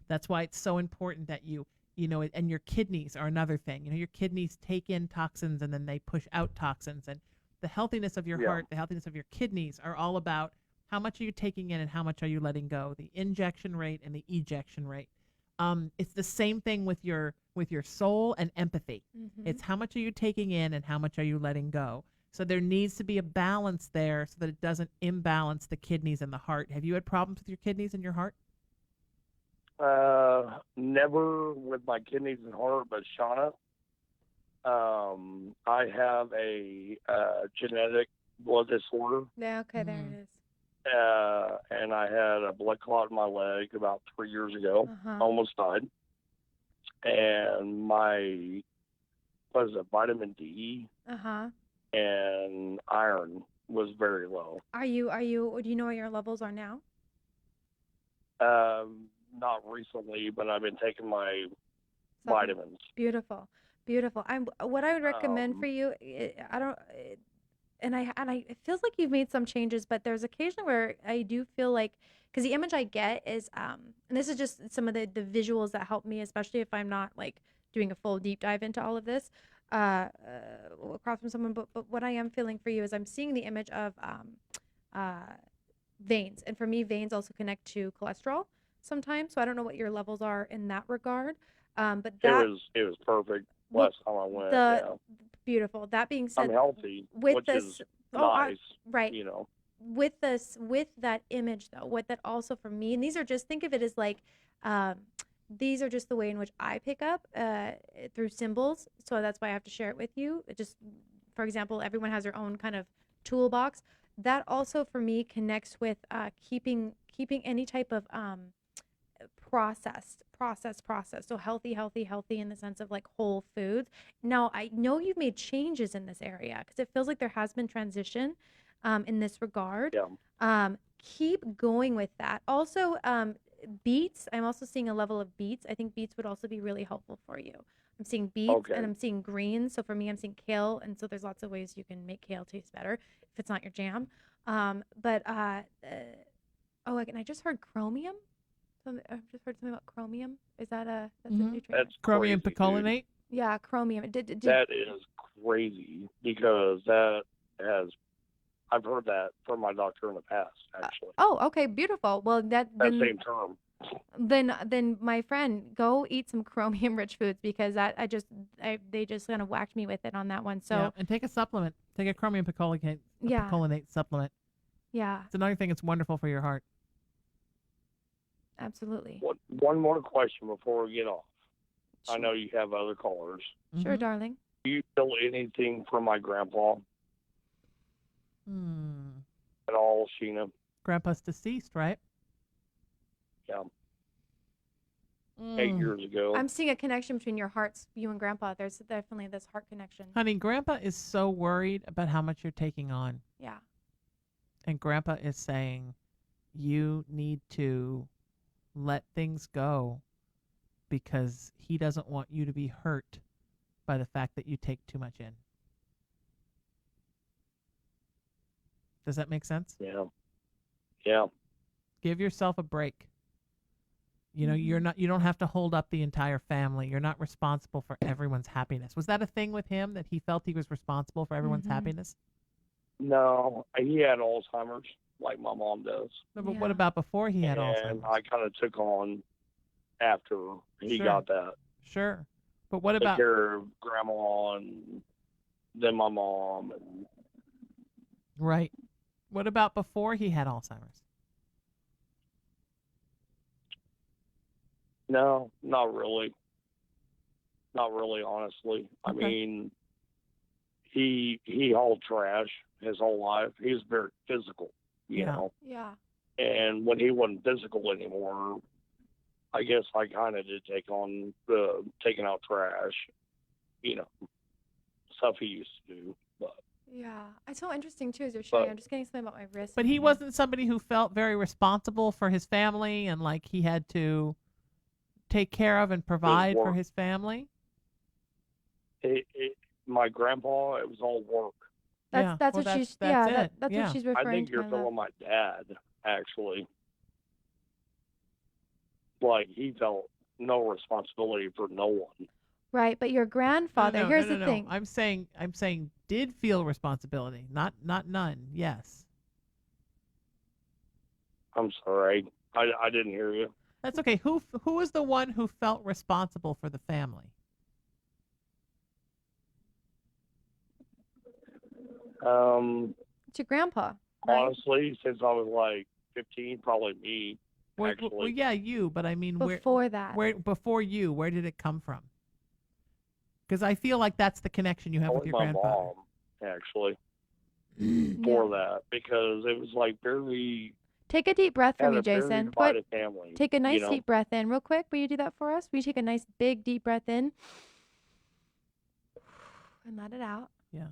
S4: That's why it's so important that you and your kidneys are another thing. Your kidneys take in toxins and then they push out toxins. And the healthiness of your heart, the healthiness of your kidneys are all about how much are you taking in and how much are you letting go, the injection rate and the ejection rate. It's the same thing with your soul and empathy.
S5: Mm-hmm.
S4: It's how much are you taking in and how much are you letting go. So there needs to be a balance there so that it doesn't imbalance the kidneys and the heart. Have you had problems with your kidneys and your heart?
S8: Never with my kidneys and heart, but Shauna, I have a genetic blood disorder.
S5: Yeah, okay, there it is.
S8: And I had a blood clot in my leg about 3 years ago.
S5: Uh-huh.
S8: Almost died. And my, vitamin D
S5: Uh-huh.
S8: and iron was very low.
S5: Do you know what your levels are now?
S8: Not recently, but I've been taking my
S5: Supplements.
S8: vitamins.
S5: Beautiful. What I would recommend for you, and it feels like you've made some changes, but there's occasion where I do feel like, because the image I get is, and this is just some of the visuals that help me, especially if I'm not like doing a full deep dive into all of this, across from someone. But what I am feeling for you is I'm seeing the image of veins, and for me, veins also connect to cholesterol sometimes. So I don't know what your levels are in that regard. But that
S8: it was perfect last time I went.
S5: Beautiful. That being said,
S8: I'm healthy,
S5: with
S8: which
S5: this,
S8: is nice.
S5: right. With that image though, what that also for me, and these are just, think of it as like, these are just the way in which I pick up through symbols. So that's why I have to share it with you. It just, for example, everyone has their own kind of toolbox. That also for me connects with keeping any type of process. So healthy in the sense of like whole foods. Now I know you've made changes in this area because it feels like there has been transition in this regard.
S8: Yeah.
S5: Keep going with that. Also, beets. I'm also seeing a level of beets. I think beets would also be really helpful for you. I'm seeing beets and I'm seeing greens. So for me, I'm seeing kale, and so there's lots of ways you can make kale taste better if it's not your jam. And I just heard chromium. I've just heard something about chromium. Is that that's a nutrient?
S8: That's
S4: Chromium
S8: crazy,
S4: picolinate?
S5: Yeah, chromium.
S8: That is crazy because I've heard that from my doctor in the past, actually.
S5: Okay, beautiful. Well, that
S8: same term.
S5: Then my friend, go eat some chromium rich foods because they just kind of whacked me with it on that one. So
S4: yeah, and take a supplement. Take a chromium picolinate supplement.
S5: Yeah.
S8: Mm-hmm.
S4: It's another thing. It's wonderful for your heart.
S5: Absolutely.
S8: One more question before we get off.
S5: Sure.
S8: I know you have other callers.
S5: Sure, darling.
S8: Do you feel anything from my grandpa at all, Sheena?
S4: Grandpa's deceased, right?
S8: Yeah. 8 years ago.
S5: I'm seeing a connection between your hearts, you and Grandpa. There's definitely this heart connection.
S4: Honey, Grandpa is so worried about how much you're taking on.
S5: Yeah.
S4: And Grandpa is saying, you need to let things go because he doesn't want you to be hurt by the fact that you take too much in. Does that make sense?
S8: Yeah. Yeah.
S4: Give yourself a break. You don't have to hold up the entire family. You're not responsible for everyone's happiness. Was that a thing with him that he felt he was responsible for everyone's happiness?
S8: No, he had Alzheimer's like my mom does.
S4: No, but what about before he had Alzheimer's?
S8: And I kind of took on after he got that.
S4: Sure. But what about...
S8: Took care of Grandma and then my mom.
S4: Right. What about before he had Alzheimer's?
S8: No, not really. Not really, honestly. I mean, he hauled trash his whole life. He was very physical, you know.
S5: Yeah.
S8: And when he wasn't physical anymore, I guess I kind of did take on the taking out trash, stuff he used to do. But
S5: yeah, it's so interesting too as you're sharing. I'm just getting something about my wrist.
S4: But he wasn't somebody who felt very responsible for his family and like he had to take care of and provide for his family.
S8: My grandpa, it was all work.
S5: That's what she's referring to.
S8: I think you're talking my dad, actually. Like he felt no responsibility for no one.
S5: Right, but your grandfather.
S4: No,
S5: Here's
S4: no,
S5: the
S4: no.
S5: thing.
S4: I'm saying did feel responsibility, not none. Yes.
S8: I'm sorry, I didn't hear you.
S4: That's okay. Who is the one who felt responsible for the family?
S5: It's your grandpa, right?
S8: Honestly, since I was like 15, probably me. Actually,
S4: Well, yeah, you. But I mean,
S5: Before that.
S4: before you, where did it come from? Because I feel like that's the connection you have with
S8: probably
S4: your
S8: my
S4: grandfather.
S8: mom. Actually, for that, because it was like very
S5: Take a deep breath for
S8: had
S5: me,
S8: a very
S5: Jason.
S8: divided family.
S5: Take a nice
S8: you know?
S5: deep breath in real quick. Will you do that for us? Will you take a nice big deep breath in and let it out?
S4: Yeah.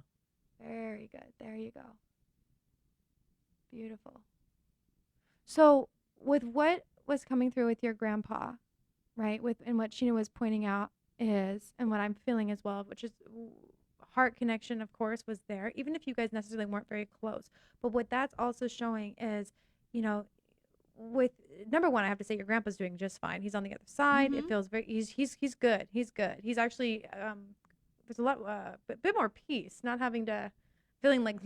S5: Very good. There you go. Beautiful. So with what was coming through with your grandpa, right? And what Sheena was pointing out is, and what I'm feeling as well, which is heart connection, of course, was there, even if you guys necessarily weren't very close. But what that's also showing is, with number one, I have to say your grandpa's doing just fine. He's on the other side. It feels very he's good. He's good. He's actually there's a lot bit more peace, not having to feeling like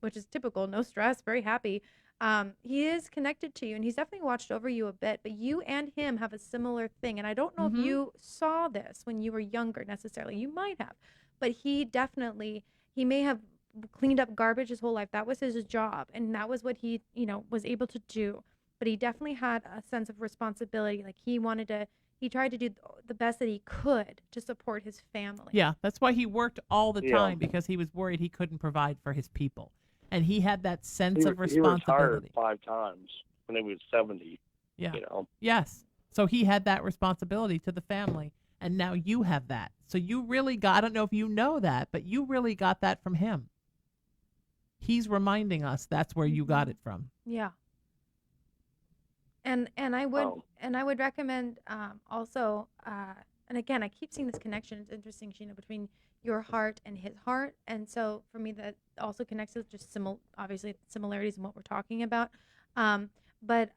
S5: which is typical, no stress, very happy. He is connected to you, and he's definitely watched over you a bit, but you and him have a similar thing. And I don't know if you saw this when you were younger necessarily. You might have, but he may have cleaned up garbage his whole life. That was his job, and that was what he, was able to do. But he definitely had a sense of responsibility. Like he tried to do the best that he could to support his family.
S4: Yeah, that's why he worked all the time, because he was worried he couldn't provide for his people. And he had that sense of responsibility.
S8: He retired 5 times when he was 70.
S4: Yeah.
S8: Yes.
S4: So he had that responsibility to the family, and now you have that. So you really got, I don't know if you know that, but you really got that from him. He's reminding us that's where you got it from.
S5: Yeah. And I would recommend also and again, I keep seeing this connection. It's interesting, Sheena, between your heart and his heart. And so for me, that also connects with just obviously similarities in what we're talking about. But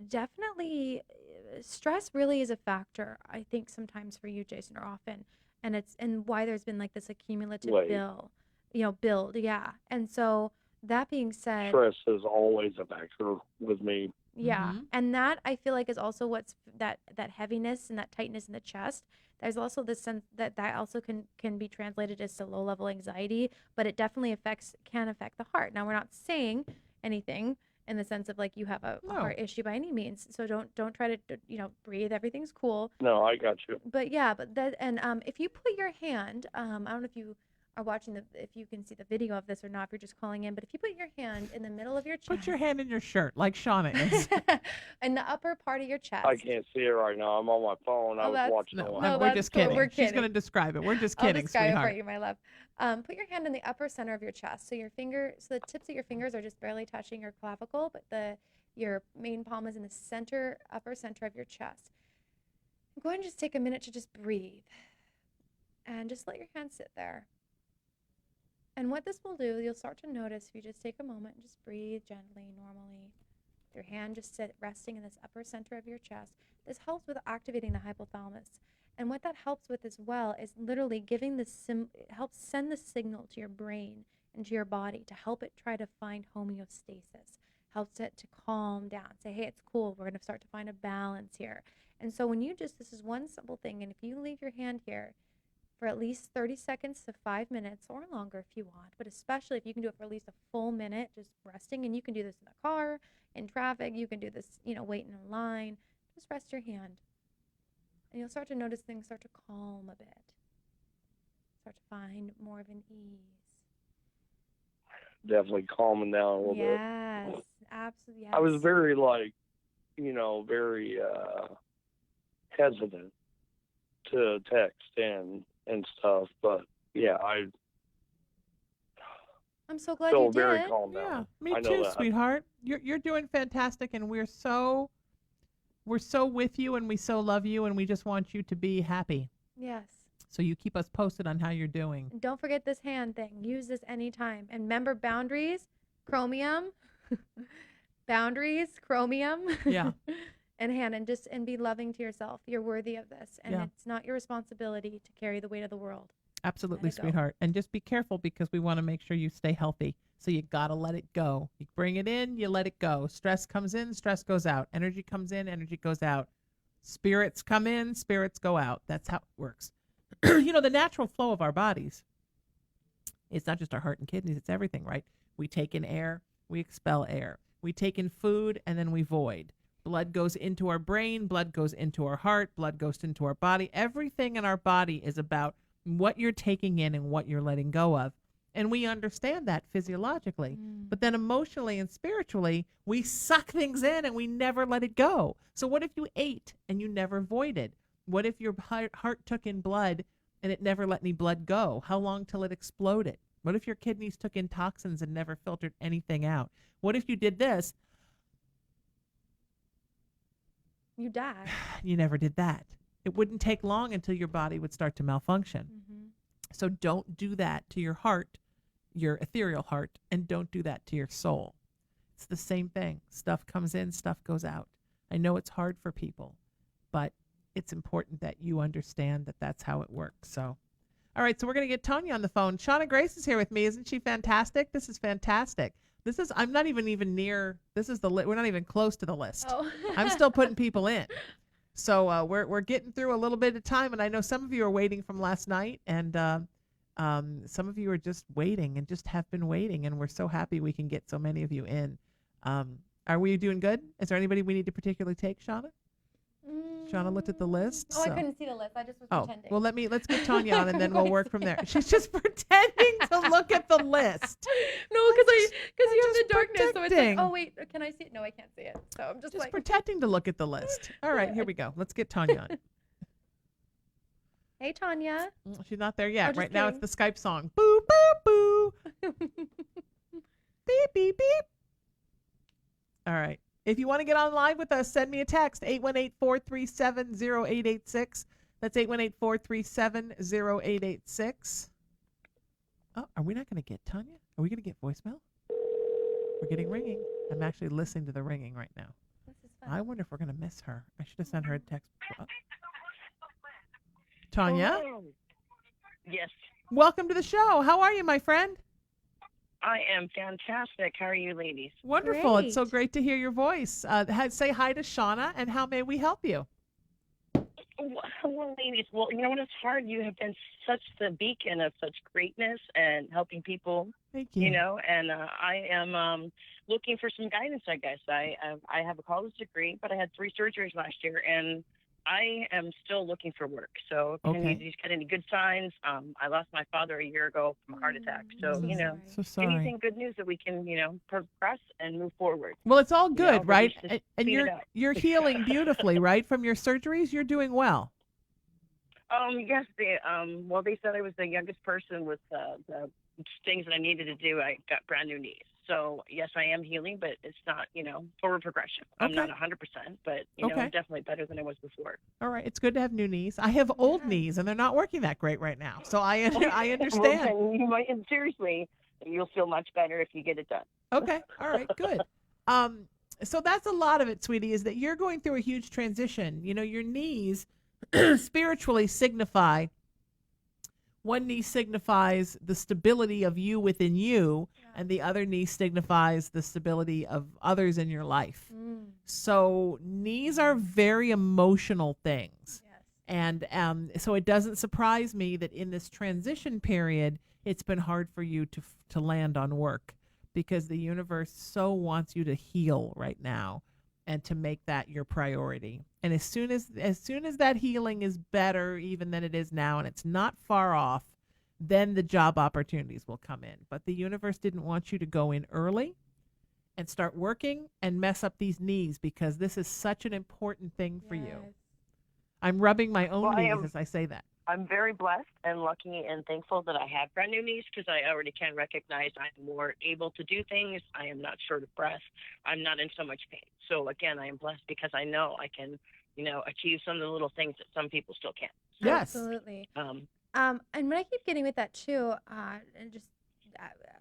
S5: definitely stress really is a factor, I think, sometimes for you, Jason, or often. And why there's been like this accumulative build. Yeah. And so that being said,
S8: stress is always a factor with me.
S5: Yeah. And that I feel like is also what's that heaviness and that tightness in the chest. There's also this sense that also can be translated as to low level anxiety, but it definitely can affect the heart. Now, we're not saying anything in the sense of like you have a heart issue by any means. So don't try to breathe. Everything's cool.
S8: No, I got you.
S5: But yeah, if you put your hand, I don't know if you are watching if you can see the video of this or not, if you're just calling in, but if you put your hand in the middle of your chest.
S4: Put your hand in your shirt like Shauna is.
S5: In the upper part of your chest.
S8: I can't see it right now. I'm on my phone. I was watching it.
S4: We're just kidding. She's going to describe it. We're just kidding,
S5: I'll describe
S4: sweetheart.
S5: it for you, my love. Put your hand in the upper center of your chest. So the tips of your fingers are just barely touching your clavicle, but your main palm is in the upper center of your chest. Go ahead and just take a minute to just breathe. And just let your hand sit there. And what this will do, you'll start to notice if you just take a moment and just breathe gently, normally. Your hand just resting in this upper center of your chest. This helps with activating the hypothalamus. And what that helps with as well is literally helps send the signal to your brain and to your body to help it try to find homeostasis. Helps it to calm down. Say, hey, it's cool. We're going to start to find a balance here. And so this is one simple thing. And if you leave your hand here for at least 30 seconds to 5 minutes or longer if you want, but especially if you can do it for at least a full minute, just resting, and you can do this in the car, in traffic, you can do this, waiting in line, just rest your hand. And you'll start to notice things start to calm a bit. Start to find more of an ease.
S8: Definitely calming down a little bit.
S5: Yes, absolutely. Yes.
S8: I was very very hesitant to text and stuff, but yeah,
S5: I'm so glad
S8: feel
S5: you
S8: very
S5: did.
S8: calm now.
S4: Yeah, me
S8: I know
S4: too,
S8: that.
S4: sweetheart. You're doing fantastic, and we're so with you, and we so love you, and we just want you to be happy.
S5: Yes.
S4: So you keep us posted on how you're doing.
S5: And don't forget this hand thing. Use this anytime. And remember, boundaries, chromium. Boundaries, chromium.
S4: Yeah.
S5: in hand, and be loving to yourself. You're worthy of this, and it's not your responsibility to carry the weight of the world.
S4: Absolutely,
S5: Let it go.
S4: sweetheart. And just be careful because we want to make sure you stay healthy. So you got to let it go. You bring it in, you let it go. Stress comes in, stress goes out. Energy comes in, energy goes out. Spirits come in, spirits go out. That's how it works. The natural flow of our bodies, it's not just our heart and kidneys, it's everything, right? We take in air, we expel air. We take in food, and then we void. Blood goes into our brain, blood goes into our heart, blood goes into our body. Everything in our body is about what you're taking in and what you're letting go of. And we understand that physiologically. But then emotionally and spiritually, we suck things in and we never let it go. So what if you ate and you never voided? What if your heart took in blood and it never let any blood go? How long till it exploded? What if your kidneys took in toxins and never filtered anything out? What if you did this?
S5: You die.
S4: You never did that. It wouldn't take long until your body would start to malfunction. So don't do that to your heart, your ethereal heart, and don't do that to your soul. It's the same thing. Stuff comes in, stuff goes out. I know it's hard for people, but it's important that you understand that that's how it works. So, all right, so we're going to get Tanya on the phone. Shauna Grace is here with me. Isn't she fantastic? This is fantastic. I'm not even near, we're not even close to the list.
S5: Oh.
S4: I'm still putting people in. So we're getting through a little bit of time, and I know some of you are waiting from last night, and some of you are just waiting and just have been waiting, and we're so happy we can get so many of you in. Are we doing good? Is there anybody we need to particularly take, Shauna? Shauna looked at the list.
S5: I couldn't see the list. I just was pretending.
S4: Well, let's get Tanya on, and then we'll work from there. She's just pretending to look at the list.
S5: No, because you have the darkness, so it's
S4: protecting.
S5: like, oh wait, can I see it? No, I can't see it. So I'm just like
S4: pretending to look at the list. All right, here we go. Let's get Tanya on.
S5: Hey, Tanya.
S4: She's not there yet.
S5: just
S4: Right now,
S5: kidding.
S4: it's the Skype song. Boo, boo, boo. Beep, beep, beep. All right. If you want to get on live with us, send me a text, 818-437-0886. That's 818-437-0886. Oh, are we not going to get Tanya? Are we going to get voicemail? We're getting ringing. I'm actually listening to the ringing right now.
S5: This is fun.
S4: I wonder if we're going to miss her. I should have sent her a text. Tanya?
S9: Yes,
S4: Welcome to the show. How are you, my friend?
S9: I am fantastic. How are you, ladies?
S4: Wonderful. It's so
S5: Great.
S4: great to hear your voice. Say hi to Shauna, and how may we help you?
S9: Well, ladies, well, you know what? It's hard. You have been such the beacon of such greatness and helping people,
S4: Thank you.
S9: you know, and I am looking for some guidance, I guess. I have a college degree, but I had 3 surgeries last year, and I am still looking for work. So can
S4: Okay.
S9: you just get any good signs? I lost my father a year ago from a heart attack. So,
S5: so
S9: you know,
S5: sorry.
S4: So sorry.
S9: anything good news that we can, you know, progress and move forward.
S4: Well, it's all
S9: know,
S4: good,
S9: but
S4: right?
S9: we should
S4: And
S9: speed it
S4: you're
S9: up.
S4: you're healing beautifully, right? From your surgeries, you're doing well.
S9: Yes, they said I was the youngest person with the things that I needed to do. I got brand new knees. So yes, I am healing, but it's not, you know, forward progression. I'm not 100%, but you know,
S4: Okay.
S9: I'm definitely better than I was before.
S4: All right, it's good to have new knees. I have old
S5: Yeah.
S4: knees, and they're not working that great right now. So I understand.
S9: Well, then you might, and seriously, you'll feel much better if you get it done.
S4: Okay. All right. Good. So that's a lot of it, sweetie, is that you're going through a huge transition. You know, your knees spiritually signify, one knee signifies the stability of you within you, and the other knee signifies the stability of others in your life. So knees are very emotional things.
S5: Yes.
S4: And so it doesn't surprise me that in this transition period, it's been hard for you to land on work, because the universe so wants you to heal right now and to make that your priority. And as soon as that healing is better even than it is now, and it's not far off, then the job opportunities will come in. But the universe didn't want you to go in early and start working and mess up these knees, because this is such an important thing for you.
S5: Yes.
S4: I'm rubbing my own
S9: Well, I
S4: knees
S9: am-
S4: as I say that.
S9: I'm very blessed and lucky and thankful that I have brand new knees, because I already can recognize I'm more able to do things. I am not short of breath. I'm not in so much pain. So again, I am blessed because I know I can, you know, achieve some of the little things that some people still can't.
S4: Yes.
S5: Absolutely.
S9: Um,
S5: And what I keep getting with that too, and just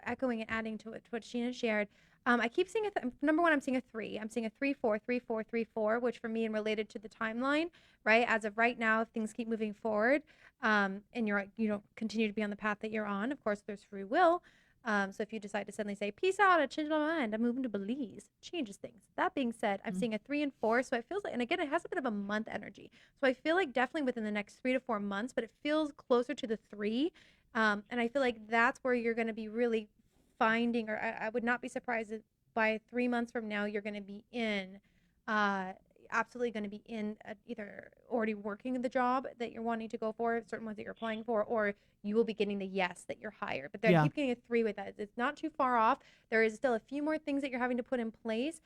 S5: echoing and adding to what Sheena shared, I keep seeing number one, I'm seeing a 3. I'm seeing a 3, 4, 3, 4, 3, 4, which for me and related to the timeline, right? As of right now, if things keep moving forward, and you don't continue to be on the path that you're on, of course, there's free will. So if you decide to suddenly say, peace out, I changed my mind, I'm moving to Belize, changes things. That being said, I'm seeing a 3 and 4. So it feels like, and again, it has a bit of a month energy. So I feel like definitely within the next 3 to 4 months, but it feels closer to the 3. And I feel like that's where you're going to be really finding, or I would not be surprised if by 3 months from now, you're going to be absolutely going to be in either already working the job that you're wanting to go for, certain ones that you're applying for, or you will be getting the yes that you're hired. But I keep getting a 3 with that. It's not too far off. There is still a few more things that you're having to put in place.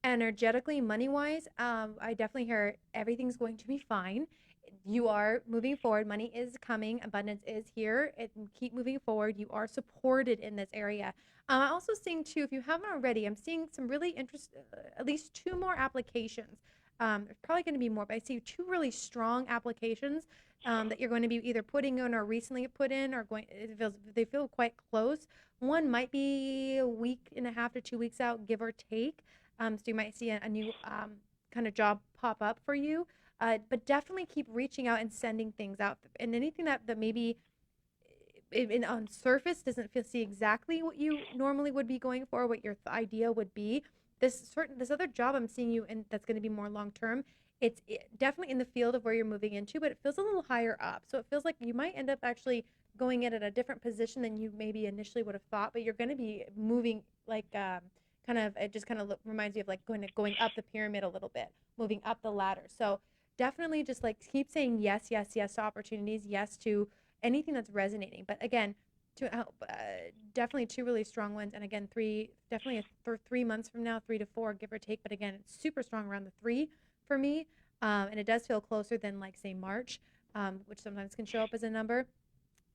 S5: Energetically, money-wise, I definitely hear everything's going to be fine. You are moving forward. Money is coming. Abundance is here. Keep moving forward. You are supported in this area. I'm also seeing, too, if you haven't already, I'm seeing some really interesting, at least 2 more applications. There's probably going to be more, but I see 2 really strong applications that you're going to be either putting in or recently put in, or they feel quite close. One might be a week and a half to 2 weeks out, give or take. So you might see a new kind of job pop up for you. But definitely keep reaching out and sending things out. And anything that maybe on surface doesn't see exactly what you normally would be going for, what your idea would be. This other job I'm seeing you in that's going to be more long term. It's definitely in the field of where you're moving into, but it feels a little higher up. So it feels like you might end up actually going in at a different position than you maybe initially would have thought. But you're going to be moving like it just kind of reminds you of like going up the pyramid a little bit, moving up the ladder. So definitely just like keep saying yes, yes, yes to opportunities, yes to anything that's resonating. But again, definitely 2 really strong ones. And again, 3, definitely for 3 months from now, 3 to 4, give or take. But again, it's super strong around the 3 for me. And it does feel closer than like say March, which sometimes can show up as a number.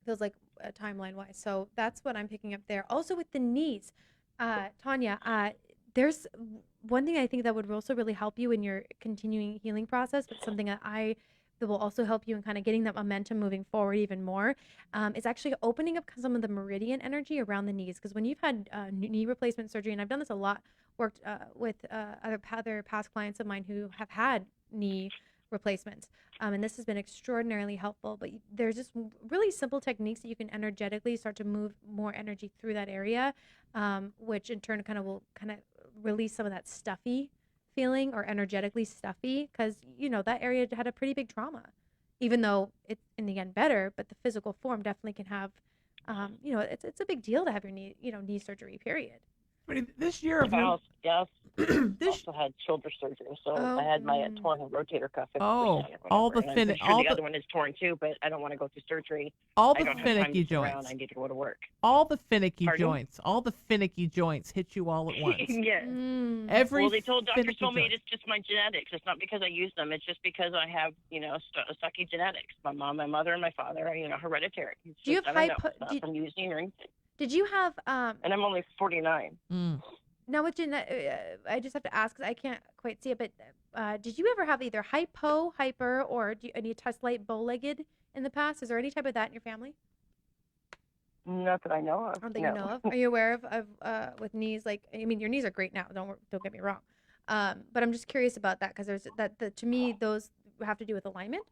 S5: Feels like timeline wise. So that's what I'm picking up there. Also with the knees, Tanya, there's one thing I think that would also really help you in your continuing healing process, but something that will also help you in kind of getting that momentum moving forward even more, is actually opening up some of the meridian energy around the knees. Because when you've had knee replacement surgery, and I've done this a lot, worked with other past clients of mine who have had knee replacements, and this has been extraordinarily helpful. But there's just really simple techniques that you can energetically start to move more energy through that area, which in turn will release some of that stuffy feeling, or energetically stuffy, because that area had a pretty big trauma, even though it's in the end better, but the physical form definitely can have it's a big deal to have your knee surgery, period.
S4: This year of
S9: yes. Also had shoulder surgery, so I had my torn rotator cuff.
S4: All the
S9: the other one is torn too, but I don't want to go through surgery.
S4: All the finicky joints.
S9: I need to go to work.
S4: All the finicky joints hit you all at once.
S9: Yeah. Doctors told me it's just my genetics. It's not because I use them. It's just because I have sucky genetics. My mom, my mother, and my father are hereditary.
S5: Do you have
S9: from using or anything.
S5: Did you have
S9: and I'm only 49.
S5: Now with I just have to ask because I can't quite see it, but did you ever have either hyper, or any slight bow-legged in the past? Is there any type of that in your family?
S9: Not that I know of.
S5: I don't think you know of. Are you aware of with knees? Like, I mean, your knees are great now. Don't get me wrong. But I'm just curious about that, because there's to me those have to do with alignment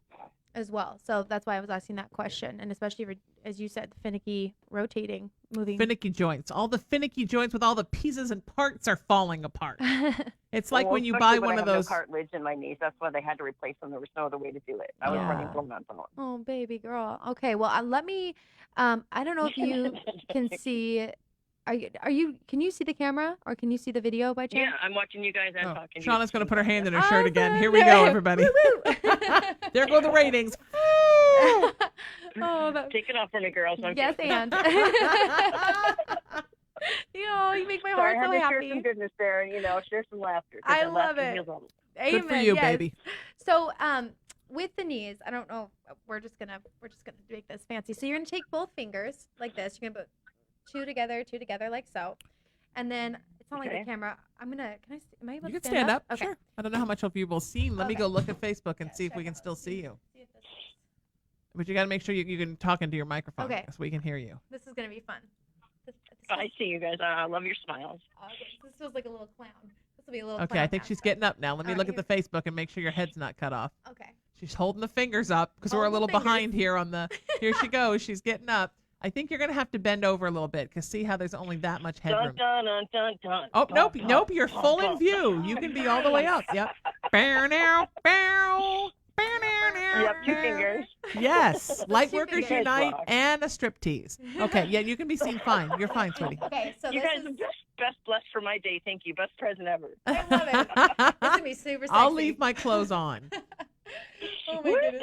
S5: as well. So that's why I was asking that question. And especially for, as you said, the finicky rotating, moving.
S4: Finicky joints. All the finicky joints with all the pieces and parts are falling apart. It's like when you buy one of those.
S9: No cartilage in my knees. That's why they had to replace them. There was no other way to do it. I was running full marathon.
S5: Oh, baby girl. Okay, well, let me, I don't know if you can see. Are you? Can you see the camera, or can you see the video by chance?
S9: Yeah, I'm watching you guys and talking.
S4: Shauna's going to put her hand in her shirt again. Here we go, everybody. There go the ratings.
S9: Take it off for me, girls.
S5: Yes, and. You make my heart so happy.
S9: Share some goodness there, and share some laughter.
S5: I love it.
S4: Amen. Good for you, baby.
S5: So, with the knees, I don't know. We're just gonna make this fancy. So you're gonna take both fingers like this. You're gonna put two together like so, and then it's not like the camera. Am I able to
S4: stand up?
S5: Okay.
S4: Sure. I don't know how much of you will see. Let me go look at Facebook and see if we can still see you. But you got to make sure you can talk into your microphone so we can hear you.
S5: This is gonna be fun.
S9: I see you guys. I love your smiles.
S5: Okay, so this feels like a little clown. This will be a little
S4: Okay,
S5: clown
S4: I think she's
S5: mascot.
S4: getting up now. Let me
S5: All
S4: look
S5: right,
S4: at the Facebook and make sure your head's not cut off.
S5: Okay.
S4: She's holding the fingers up because we're a
S5: Hold the
S4: little
S5: fingers.
S4: behind here on the. Here she goes. She's getting up. I think you're going to have to bend over a little bit because see how there's only that much headroom.
S9: Dun, dun, dun, dun,
S4: Oh,
S9: dun,
S4: nope,
S9: dun,
S4: nope. You're
S9: dun,
S4: full
S9: dun,
S4: in view. You can be all the way up. Yep. Bow now, bow. Bow now, now.
S9: Yep, 2 fingers.
S4: Yes. Lightworkers
S5: fingers.
S4: Unite
S9: Rock.
S4: and a striptease. Okay, yeah, you can be seen fine. You're fine, sweetie.
S5: Okay, so
S9: You
S5: this
S9: guys
S5: is.
S9: are best blessed for my day. Thank you. Best present ever.
S5: I love it. It's gonna be super sexy.
S4: I'll leave my clothes on.
S5: Oh my goodness.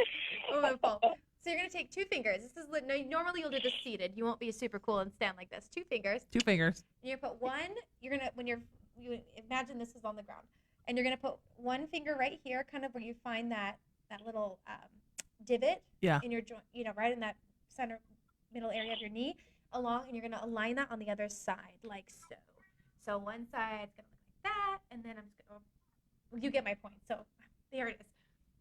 S5: Oh my fault. So you're gonna take 2 fingers. This is normally you'll do this seated. You won't be super cool and stand like this. 2 fingers.
S4: 2 fingers.
S5: And you put one. You're gonna you imagine this is on the ground, and you're gonna put 1 finger right here, kind of where you find that little divot.
S4: Yeah.
S5: In your joint, right in that center middle area of your knee, and you're gonna align that on the other side, like so. So one side's gonna look like that, and then I'm just gonna. You get my point. So there it is.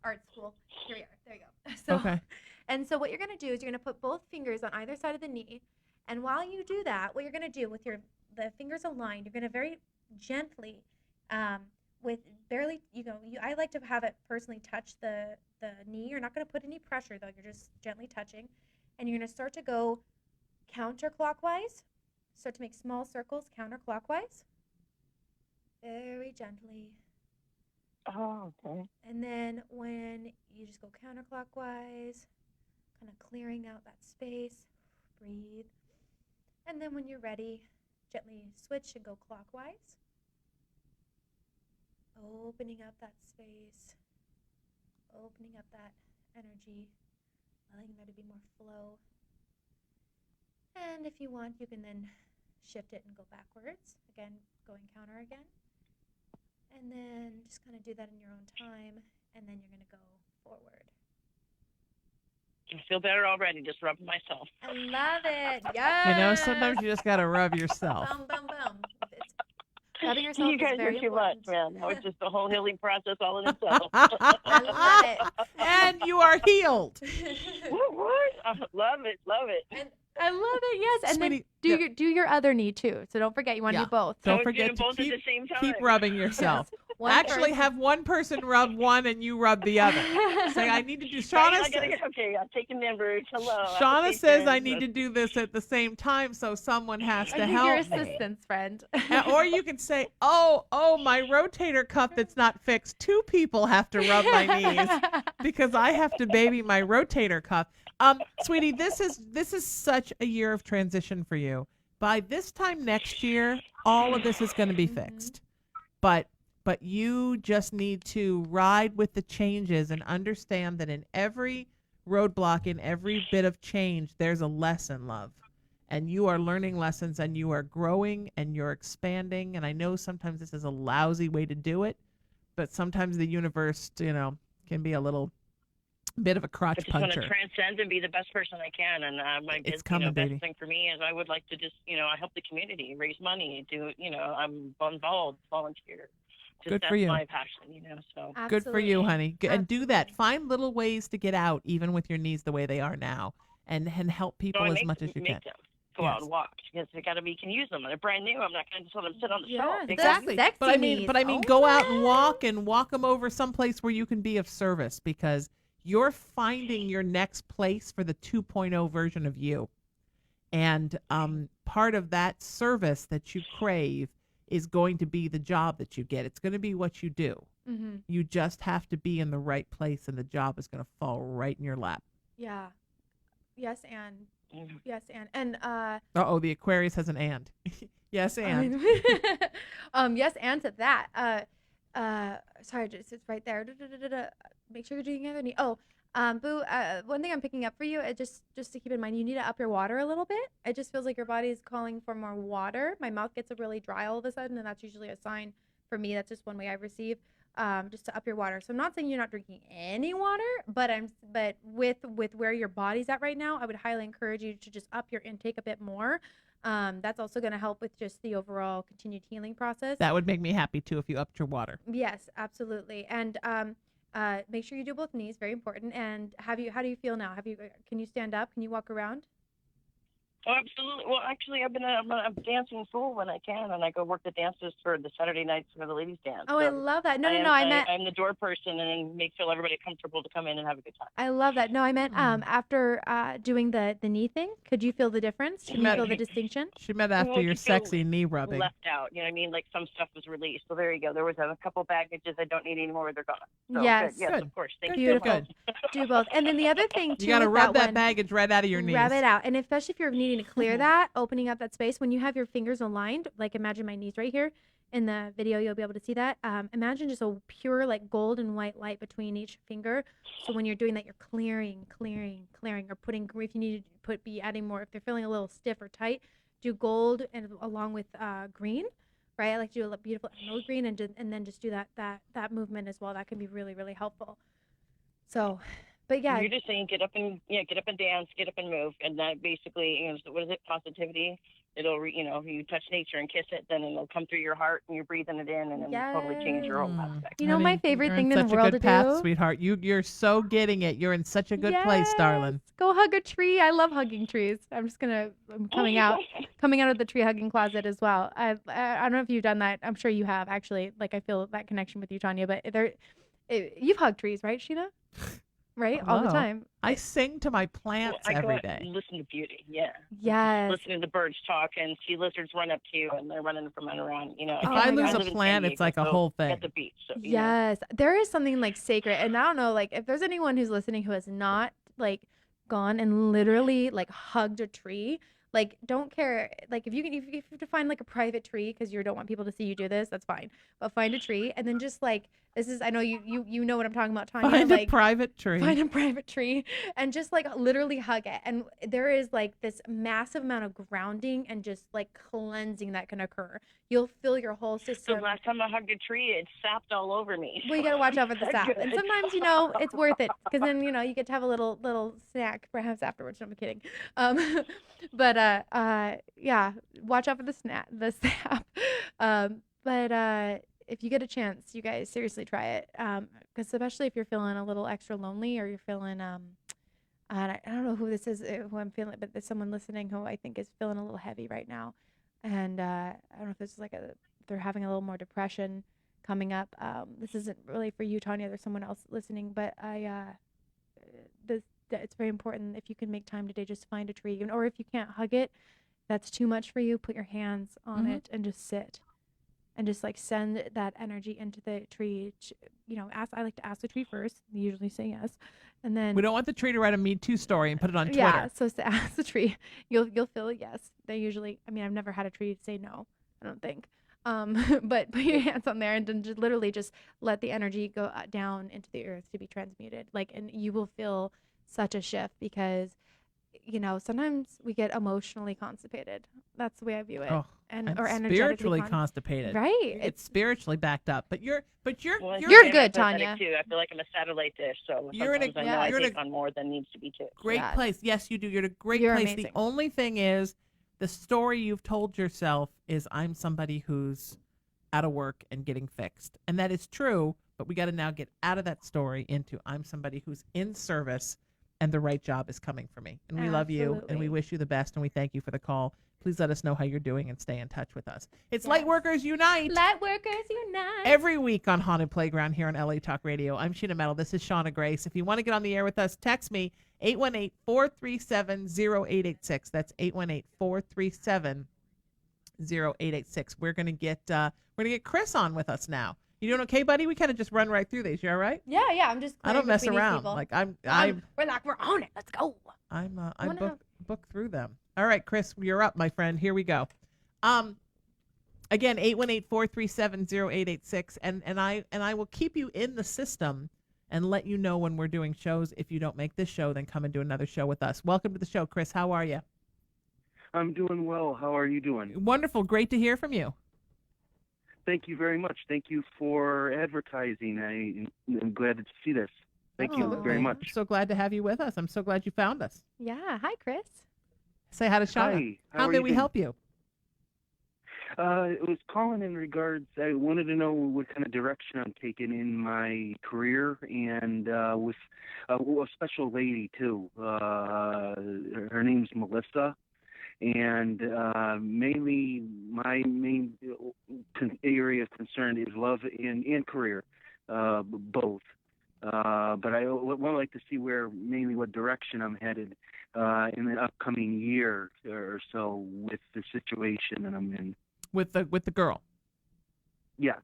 S5: Art school. Here we are. There you go. So,
S4: Okay.
S5: And so what you're going to do is you're going to put both fingers on either side of the knee. And while you do that, what you're going to do with the fingers aligned, you're going to very gently, with barely, I like to have it personally touch the knee. You're not going to put any pressure, though. You're just gently touching. And you're going to start to go counterclockwise. Start to make small circles counterclockwise. Very gently.
S9: Oh, okay.
S5: And then when you just go counterclockwise, kind of clearing out that space, breathe. And then when you're ready, gently switch and go clockwise. Opening up that space, opening up that energy, allowing there to be more flow. And if you want, you can then shift it and go backwards. Again, going counter again. And then just kind of do that in your own time, and then you're going to go forward.
S9: I feel better already just rubbing myself.
S5: I love it. Yes.
S4: Sometimes you just got to rub yourself.
S5: Boom, boom, boom. Rubbing yourself
S9: You guys
S5: is very
S9: are too
S5: important.
S9: much, man. That was just a whole healing process all in itself.
S5: I love it.
S4: And you are healed.
S9: What? Love it. Love it.
S5: And I love it. Yes, and
S4: Sweetie,
S5: then do your other knee too. So don't forget, you want to
S4: Yeah.
S5: do both.
S9: I
S4: Don't
S9: was
S4: forget
S9: doing
S4: to
S9: both at the same time.
S4: keep rubbing yourself.
S5: One
S4: Actually,
S5: person.
S4: have one person rub one and you rub the other. Say, I need to do. Shauna says,
S9: Okay, I'm taking numbers. Hello.
S4: Shauna says I need to do this at the same time, so someone has
S5: I
S4: to
S5: need your
S4: help me.
S5: assistance, friend.
S4: Or you can say, oh, my rotator cuff that's not fixed. 2 people have to rub my knees because I have to baby my rotator cuff. Sweetie, this is such a year of transition for you. By this time next year, all of this is going to be fixed. But you just need to ride with the changes and understand that in every roadblock, in every bit of change, there's a lesson, love. And you are learning lessons and you are growing and you're expanding. And I know sometimes this is a lousy way to do it, but sometimes the universe, can be a little bit of a crotch
S9: I just want
S4: puncher.
S9: to transcend and be the best person I can. And
S4: It's coming,
S9: best
S4: baby.
S9: thing for me is I would like to just, I help the community, raise money, I'm involved, volunteer.
S4: Good
S9: that's
S4: for you.
S9: my passion, so.
S4: Good for you,
S5: Absolutely.
S4: honey. And do that.
S5: Absolutely.
S4: Find little ways to get out, even with your knees the way they are now, and help people
S9: So I
S4: as
S9: make,
S4: much as you
S9: make
S4: can.
S9: them go out and walk because they got to be can use them. They're brand new. I'm not going to just let them sit on the
S5: Yeah,
S9: shelf. They
S5: exactly.
S9: gotta-
S5: Sexy
S4: But I mean,
S5: knees.
S4: go
S5: Oh,
S4: out and
S5: yeah.
S4: walk them over someplace where you can be of service because you're finding your next place for the 2.0 version of you. And part of that service that you crave is going to be the job that you get. It's going to be what you do.
S5: Mm-hmm.
S4: You just have to be in the right place and the job is going to fall right in your lap.
S5: Yeah. Yes, and
S9: Mhm.
S5: yes, and
S4: Uh-oh, the Aquarius has an and. Yes, and.
S5: yes, and to that. Sorry, it's right there. Make sure you're doing the other knee. Oh, Boo. One thing I'm picking up for you, just to keep in mind, you need to up your water a little bit. It just feels like your body is calling for more water. My mouth gets really dry all of a sudden, and that's usually a sign for me. That's just one way I receive. Just to up your water. So I'm not saying you're not drinking any water, but with where your body's at right now, I would highly encourage you to just up your intake a bit more. That's also going to help with just the overall continued healing process.
S4: That would make me happy too if you upped your water.
S5: Yes, absolutely. And make sure you do both knees, very important. And how do you feel now? Can you stand up? Can you walk around?
S9: Oh, absolutely. Well, actually, I'm a dancing fool when I can, and I go work the dances for the Saturday nights for the ladies' dance.
S5: Oh, I
S9: So
S5: love that. No,
S9: I'm the door person and feel everybody comfortable to come in and have a good time.
S5: I love that. No, I meant after doing the knee thing. Could you feel the difference? Can you feel the distinction?
S4: She meant after your sexy knee rubbing.
S9: Left out, you know what I mean? Like some stuff was released. So there you go. There was a couple baggages I don't need anymore. They're gone. So,
S5: yes.
S9: Good. Yes,
S4: Good.
S9: of course. Thank
S5: Beautiful.
S9: you.
S5: Do both. And then the other thing too,
S4: You got to
S5: with
S4: rub that
S5: one,
S4: baggage right out of your knees.
S5: Rub it out. And especially if you're needing to clear that, opening up that space, when you have your fingers aligned, like imagine my knees right here. In the video, you'll be able to see that. Imagine just a pure like gold and white light between each finger. So when you're doing that, you're clearing, or putting, if you need to be adding more, if they're feeling a little stiff or tight, do gold and along with green, right? I like to do a beautiful emerald green and then just do that movement as well. That can be really, really helpful. So, but yeah.
S9: You're just saying get up and dance, get up and move. And that basically, what is it? Positivity. It'll, you touch nature and kiss it, then it'll come through your heart and you're breathing it in and it'll totally change your whole aspect.
S5: You know, my favorite thing in the world to do?
S4: Such a good path, sweetheart. You're so getting it. You're in such a good place, darling.
S5: Go hug a tree. I love hugging trees. I'm coming out of the tree hugging closet as well. I don't know if you've done that. I'm sure you have, actually. Like, I feel that connection with you, Tanya. But you've hugged trees, right, Sheena? Right? All the time.
S4: I sing to my plants every day.
S9: Listen to beauty. Yeah.
S5: Yes.
S9: Listen to the birds talk and see lizards run up to you and they're running from and around. If
S4: I lose a plant, it's like a whole thing.
S9: At the beach. So,
S5: yes. There is something like sacred. And I don't know, like if there's anyone who's listening who has not like gone and literally like hugged a tree, like don't care. Like if you have to find like a private tree because you don't want people to see you do this, that's fine. But find a tree and then just like, I know you know what I'm talking about, Tanya.
S4: Find a private tree.
S5: Find a private tree and just like literally hug it. And there is like this massive amount of grounding and just like cleansing that can occur. You'll feel your whole system.
S9: The last time I hugged a tree, it sapped all over me.
S5: Well, you gotta watch out for the sap. And sometimes, it's worth it because then, you get to have a little snack perhaps afterwards. No, I'm kidding. But yeah, watch out for the sap. But if you get a chance, you guys seriously try it. Because especially if you're feeling a little extra lonely or you're feeling, I don't know who this is, who I'm feeling, but there's someone listening who I think is feeling a little heavy right now. And I don't know if this is they're having a little more depression coming up. This isn't really for you, Tanya. There's someone else listening, but it's very important if you can make time today, just find a tree, or if you can't hug it, that's too much for you, put your hands on it and just sit. And just like send that energy into the tree. I like to ask the tree first. They usually say yes, and then
S4: we don't want the tree to write a Me Too story and put it on Twitter.
S5: Yeah, so to ask the tree, you'll feel a yes. They usually. I mean, I've never had a tree say no. I don't think. But put your hands on there and then literally just let the energy go down into the earth to be transmuted. And you will feel such a shift because, sometimes we get emotionally constipated. That's the way I view it.
S4: Oh,
S5: or
S4: spiritually constipated.
S5: Right.
S4: It's spiritually backed up. But you're
S5: good, Tanya.
S9: Too. I feel like I'm a satellite dish, so
S4: you're in
S9: I take on more than needs to be too.
S4: Great place. Yes, you do. You're in a great place. Amazing. The only thing is the story you've told yourself is I'm somebody who's out of work and getting fixed. And that is true, but we got to now get out of that story into I'm somebody who's in service and the right job is coming for me. And we love you and we wish you the best and we thank you for the call. Please let us know how you're doing and stay in touch with us. It's Lightworkers Unite.
S5: Lightworkers Unite.
S4: Every week on Haunted Playground here on LA Talk Radio. I'm Sheena Metal. This is Shauna Grace. If you want to get on the air with us, text me 818-437-0886. That's 818-437-0886. We're gonna get Chris on with us now. You doing okay, buddy? We kind of just run right through these. You all right?
S5: Yeah. I'm just.
S4: I don't mess around. Like we're
S5: on it. Let's go.
S4: I book through them. All right, Chris, you're up, my friend. Here we go. Again, 818-437-0886, and I will keep you in the system and let you know when we're doing shows. If you don't make this show, then come and do another show with us. Welcome to the show, Chris. How are you?
S10: I'm doing well. How are you doing?
S4: Wonderful. Great to hear from you.
S10: Thank you very much. Thank you for advertising. I'm glad to see this. Thank you very much.
S4: I'm so glad to have you with us. I'm so glad you found us.
S5: Yeah. Hi, Chris.
S4: Say hi to Shauna. How may we help you?
S10: It was calling in regards, I wanted to know what kind of direction I'm taking in my career and with a special lady, too. Her name's Melissa. And mainly my main area of concern is love and career, both. But I would like to see mainly what direction I'm headed in the upcoming year or so with the situation that I'm in.
S4: With the girl.
S10: Yeah.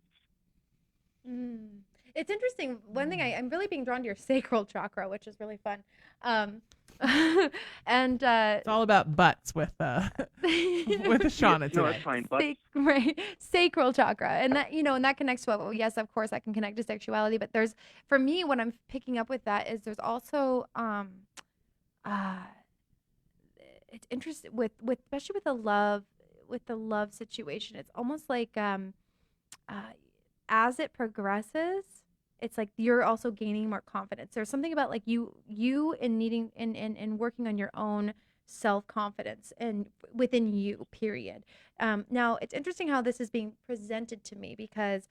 S5: It's interesting. One thing I'm really being drawn to your sacral chakra, which is really fun. And
S4: it's all about butts with Shauna today.
S10: No, that's fine. Butts.
S5: Right, sacral chakra, and that and that connects to what. Yes, of course, that can connect to sexuality. But for me, what I'm picking up with that is there's also it's interesting with especially with the love situation. It's almost like as it progresses, it's like you're also gaining more confidence. There's something about like you in needing and working on your own self-confidence and within you, period. Now it's interesting how this is being presented to me because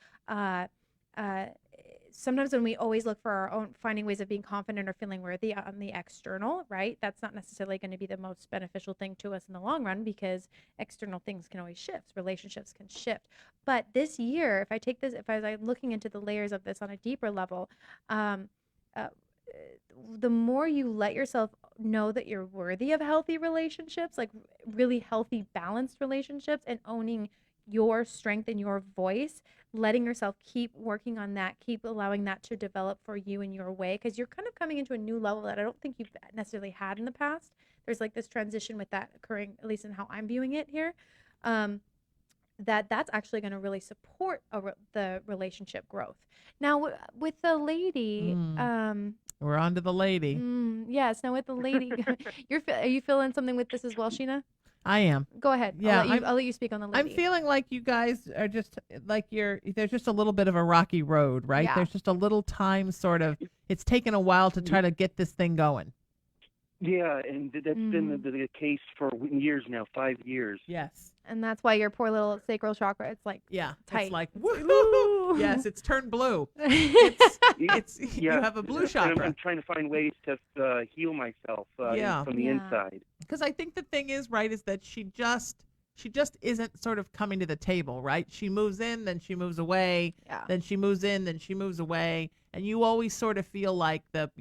S5: sometimes when we always look for our own finding ways of being confident or feeling worthy on the external, right? That's not necessarily going to be the most beneficial thing to us in the long run because external things can always shift. Relationships can shift. But this year, if I'm looking into the layers of this on a deeper level, the more you let yourself know that you're worthy of healthy relationships, like really healthy, balanced relationships, and owning your strength and your voice, letting yourself keep working on that, keep allowing that to develop for you in your way, because you're kind of coming into a new level that I don't think you've necessarily had in the past. There's like this transition with that occurring, at least in how I'm viewing it here, that's actually going to really support the relationship growth. Now, with the lady...
S4: We're on to the lady.
S5: Yes, now with the lady, are you feeling something with this as well, Sheena?
S4: I am.
S5: Go ahead.
S4: Yeah,
S5: I'll let you speak on the lady.
S4: I'm feeling like you guys are just like there's just a little bit of a rocky road, right?
S5: Yeah.
S4: There's just a little time it's taken a while to try to get this thing going.
S10: Yeah, and that's been the case for years now, 5 years.
S4: Yes.
S5: And that's why your poor little sacral chakra, it's like tight.
S4: It's like, woohoo! Yes, it's turned blue. You have a blue chakra.
S10: I'm trying to find ways to heal myself from the inside.
S4: Because I think the thing is, right, is that she just isn't sort of coming to the table, right? She moves in, then she moves away, then she moves in, then she moves away. And you always sort of feel like the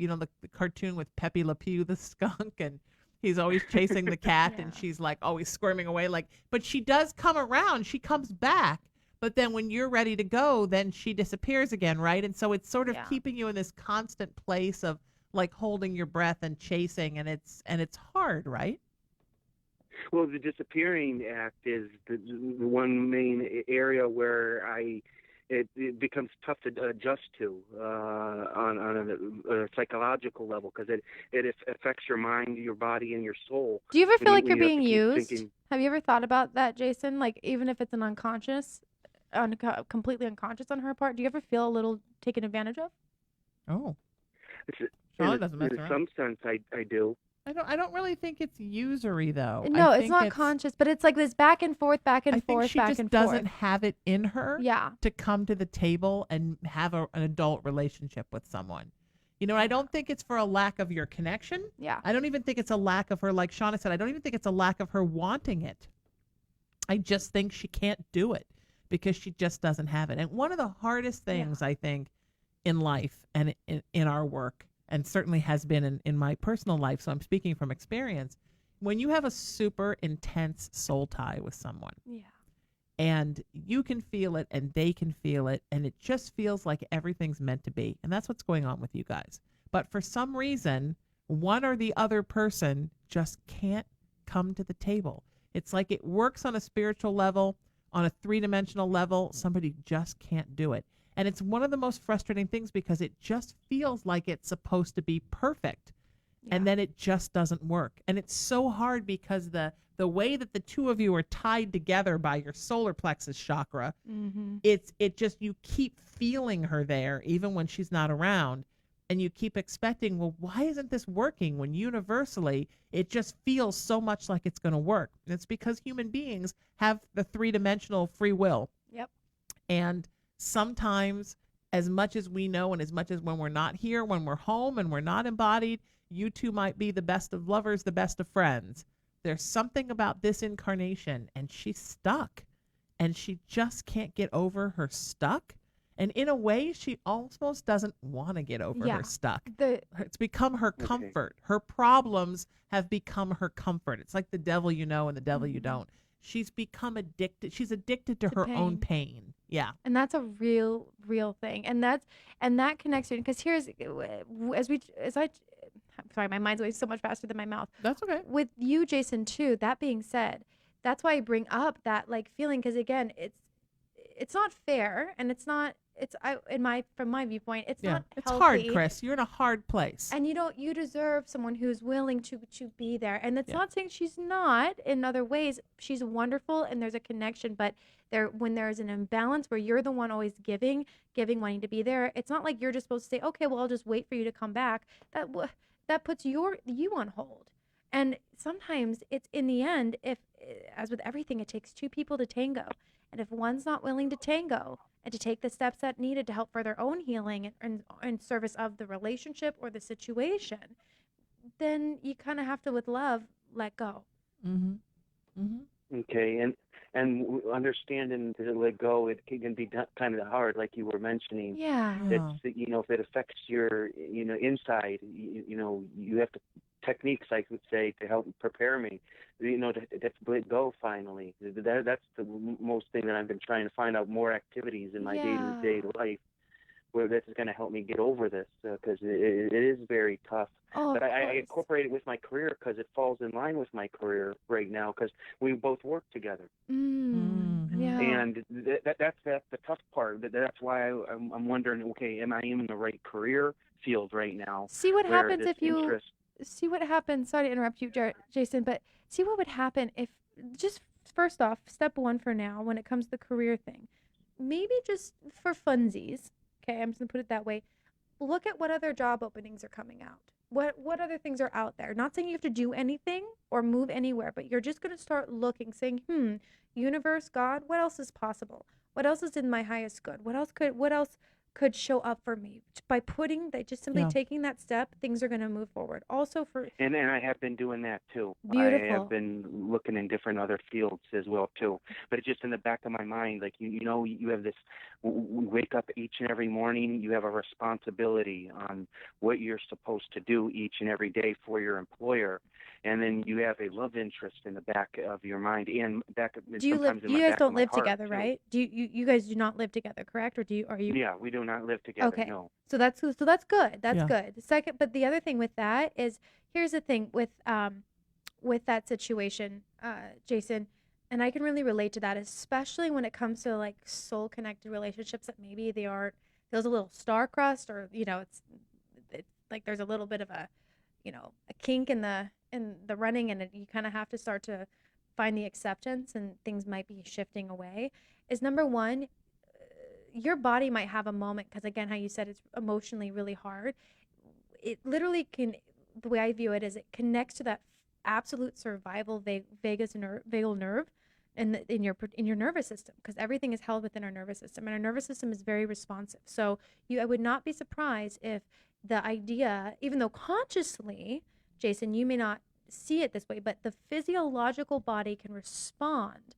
S4: cartoon with Pepe Le Pew, the skunk, and he's always chasing the cat and she's like always squirming away. But she does come around. She comes back. But then when you're ready to go, then she disappears again, right? And so it's sort of keeping you in this constant place of like holding your breath and chasing, and it's hard, right?
S10: Well, the disappearing act is the one main area where it becomes tough to adjust to on a psychological level, because it affects your mind, your body, and your soul.
S5: Do you ever feel like you're being used? Have you ever thought about that, Jason? Like, even if it's an completely unconscious on her part, do you ever feel a little taken advantage of?
S4: Oh.
S10: In some sense, I do.
S4: I don't really think it's usury, though.
S5: No, it's not conscious, but it's like this back and forth.
S4: I think she just doesn't have it in her to come to the table and have an adult relationship with someone. I don't think it's for a lack of your connection.
S5: Yeah.
S4: I don't even think it's a lack of her, like Shauna said, I don't even think it's a lack of her wanting it. I just think she can't do it because she just doesn't have it. And one of the hardest things, I think, in life and in our work, and certainly has been in my personal life, so I'm speaking from experience, when you have a super intense soul tie with someone, and you can feel it and they can feel it, and it just feels like everything's meant to be. And that's what's going on with you guys. But for some reason, one or the other person just can't come to the table. It's like it works on a spiritual level, on a three-dimensional level, somebody just can't do it. And it's one of the most frustrating things because it just feels like it's supposed to be perfect. And then it just doesn't work. And it's so hard because the way that the two of you are tied together by your solar plexus chakra, it just, you keep feeling her there even when she's not around. And you keep expecting, well, why isn't this working? When universally, it just feels so much like it's going to work. And it's because human beings have the three-dimensional free will.
S5: Yep.
S4: And sometimes, as much as we know, and as much as when we're not here, when we're home and we're not embodied, you two might be the best of lovers, the best of friends. there's something about this incarnation and she's stuck and she just can't get over her stuck. And in a way, she almost doesn't want to get over her stuck. It's become her comfort. Her problems have become her comfort. It's like the devil you know and the devil you don't. She's become addicted. She's addicted to her own pain. Yeah.
S5: And that's a real thing. And that connects to, because here's, sorry, my mind's going so much faster than my mouth.
S4: That's okay.
S5: With you, Jason, too, that being said, that's why I bring up that like feeling, because again, it's not fair, and from my viewpoint, it's not healthy.
S4: It's hard, Chris. You're in a hard place.
S5: And you deserve someone who's willing to be there. And it's not saying she's not in other ways. She's wonderful and there's a connection, but when there's an imbalance where you're the one always giving, wanting to be there, it's not like you're just supposed to say, okay, well, I'll just wait for you to come back. That puts you on hold. And sometimes it's in the end, as with everything, it takes two people to tango. And if one's not willing to tango and to take the steps that needed to help for their own healing and in service of the relationship or the situation, then you kind of have to, with love, let go.
S10: Okay, and understanding to let go, it can be kind of hard, like you were mentioning.
S5: Yeah.
S10: It's, if it affects your, inside, you have to techniques, I would say, to help prepare me, to let go finally. That's the most thing that I've been trying to find out, more activities in my day-to-day life where this is going to help me get over this, because it is very tough. But I incorporate it with my career because it falls in line with my career right now, because we both work together.
S5: Yeah.
S10: And that's the tough part. That's why I'm wondering, okay, am I in the right career field right now?
S5: See what happens if you... See what happens. Sorry to interrupt you, Jason, but see what would happen if, just first off, step one for now, when it comes to the career thing, maybe just for funsies, okay, I'm just going to put it that way, look at what other job openings are coming out. What other things are out there? Not saying you have to do anything or move anywhere, but you're just going to start looking, saying, universe, God, what else is possible? What else is in my highest good? What else could show up for me? By simply taking that step, things are going to move forward. Also
S10: and I have been doing that too.
S5: Beautiful.
S10: I have been looking in different other fields as well too. But it's just in the back of my mind, like you have this. We wake up each and every morning. You have a responsibility on what you're supposed to do each and every day for your employer, and then you have a love interest in the back of your mind and back.
S5: Do you live? You guys don't live together, right? Do you guys do not live together, correct? Or are you?
S10: Yeah, we do not live together.
S5: Okay.
S10: No.
S5: So that's good. That's good. The second, but the other thing with that is, here's the thing with that situation, Jason, and I can really relate to that, especially when it comes to like soul connected relationships that maybe feels a little star-crossed, or it's like there's a little bit of a kink in the running, and you kind of have to start to find the acceptance, and things might be shifting away. Is number one, your body might have a moment, because again, how you said it's emotionally really hard. It literally the way I view it is it connects to that absolute survival vagal nerve in your nervous system, because everything is held within our nervous system, and our nervous system is very responsive. So I would not be surprised if the idea, even though consciously, Jason, you may not see it this way, but the physiological body can respond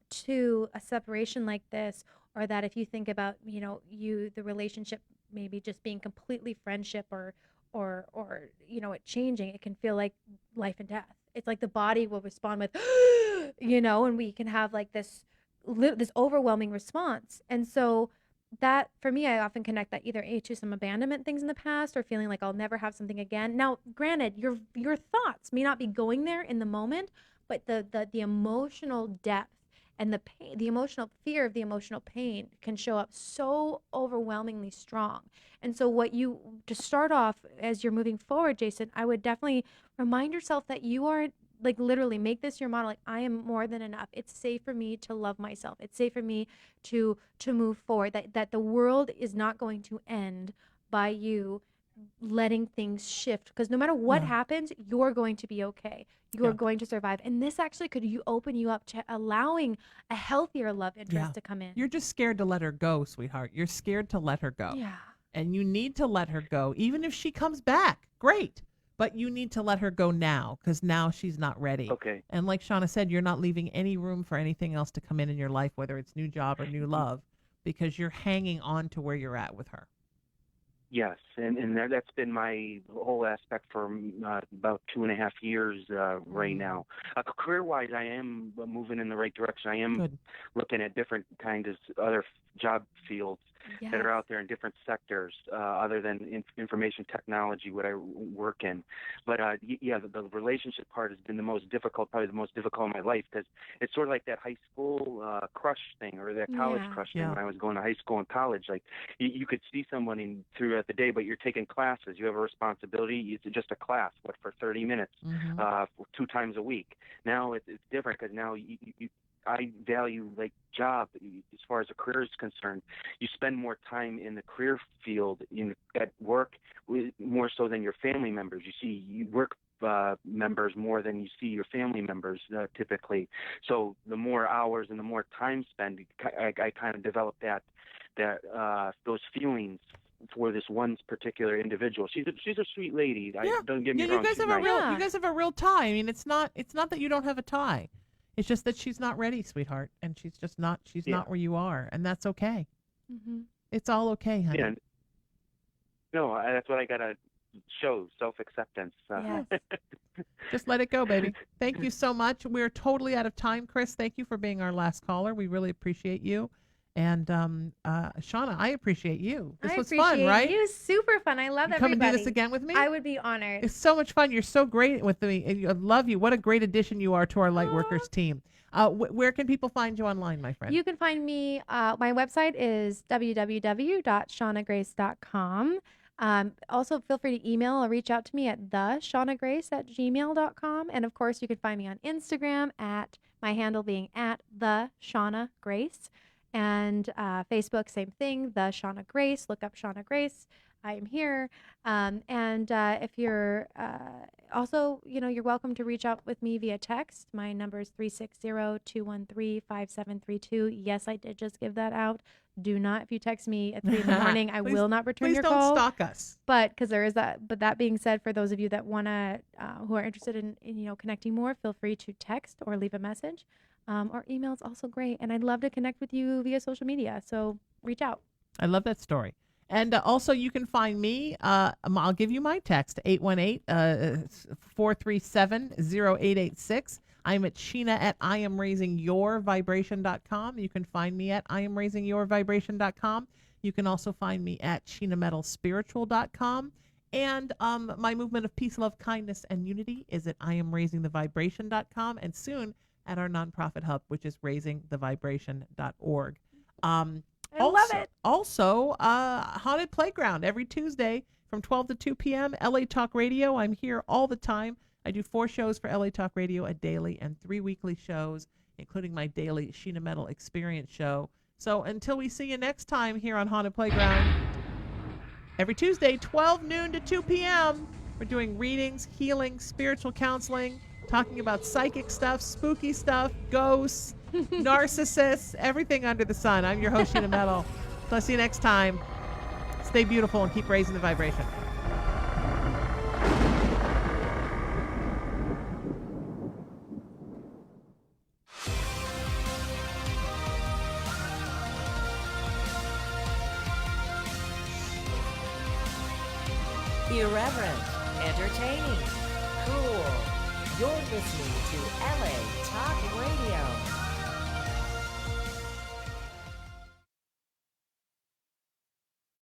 S5: to a separation like this, or that if you think about, the relationship maybe just being completely friendship or it changing, it can feel like life and death. It's like the body will respond with, and we can have like this overwhelming response. And so that, for me, I often connect that either to some abandonment things in the past, or feeling like I'll never have something again. Now, granted, your thoughts may not be going there in the moment, but the emotional depth and the pain, the emotional fear of the emotional pain can show up so overwhelmingly strong. And so to start off as you're moving forward, Jason, I would definitely remind yourself that you are, like, literally make this your model. Like, I am more than enough. It's safe for me to love myself. It's safe for me to move forward, that the world is not going to end by you letting things shift, because no matter what happens, you're going to be okay. You're going to survive. And this actually could open you up to allowing a healthier love interest to come in.
S4: You're just scared to let her go, sweetheart. You're scared to let her go.
S5: Yeah.
S4: And you need to let her go. Even if she comes back, great. But you need to let her go now because now she's not ready.
S10: Okay.
S4: And like Shauna said, you're not leaving any room for anything else to come in your life, whether it's new job or new love, because you're hanging on to where you're at with her.
S10: Yes, and that's been my whole aspect for about 2.5 years right now. Career-wise, I am moving in the right direction. I am looking at different kinds of other job fields that are out there in different sectors other than information technology, what I work in. But the relationship part has been the most difficult, probably the most difficult in my life, because it's sort of like that high school crush thing or that college crush thing when I was going to high school and college. Like you could see someone throughout the day, but you're taking classes. You have a responsibility. It's just a class, for 30 minutes, 2 times a week. Now it's different because now I value like job as far as a career is concerned. You spend more time in the career field at work more so than your family members. You see work members more than you see your family members typically. So the more hours and the more time spent, I kind of developed those feelings for this one particular individual. She's a sweet lady. Don't get me wrong.
S4: You guys have a real tie. I mean, it's not that you don't have a tie. It's just that she's not ready, sweetheart, and she's just not. She's not where you are, and that's okay. Mm-hmm. It's all okay, honey.
S10: Yeah. No, that's what I gotta show, self-acceptance.
S4: Just let it go, baby. Thank you so much. We're totally out of time, Chris. Thank you for being our last caller. We really appreciate you. And Shauna, I appreciate you. This was fun, right?
S5: It was super fun. I love everybody.
S4: Come and do this again with me?
S5: I would be honored.
S4: It's so much fun. You're so great with me. I love you. What a great addition you are to our Lightworkers team. Where can people find you online, my friend?
S5: You can find me. My website is www.shaunagrace.com. Also, feel free to email or reach out to me at theshaunagrace@gmail.com. And of course, you can find me on Instagram at my handle being at @theshaunagrace. And Facebook, same thing, the Shauna Grace. Look up Shauna Grace. I am here. And if you're also, you're welcome to reach out with me via text. My number is 360-213-5732. Yes, I did just give that out. Do not, if you text me at 3 in the morning, I will not return your call.
S4: Please don't stalk us.
S5: But because there is that. But that being said, for those of you that who are interested in connecting more, feel free to text or leave a message. Or email is also great. And I'd love to connect with you via social media. So reach out.
S4: I love that story. And also you can find me. I'll give you my text, 818-437-0886. I'm at Sheena at IamRaisingYourVibration.com. You can find me at IamRaisingYourVibration.com. You can also find me at SheenaMetalSpiritual.com. And my movement of peace, love, kindness, and unity is at IamRaisingTheVibration.com. And soon at our nonprofit hub, which is raisingthevibration.org.
S5: I love it.
S4: Also, Haunted Playground every Tuesday from 12 to 2 p.m. LA Talk Radio. I'm here all the time. I do 4 shows for LA Talk Radio, a daily and 3 weekly shows, including my daily Sheena Metal Experience show. So until we see you next time here on Haunted Playground, every Tuesday, 12 noon to 2 p.m., we're doing readings, healing, spiritual counseling, talking about psychic stuff, spooky stuff, ghosts, narcissists, everything under the sun. I'm your host, Sheena Metal. So I'll see you next time. Stay beautiful and keep raising the vibration.
S1: Irreverent, entertaining, cool. You're listening to LA Talk Radio.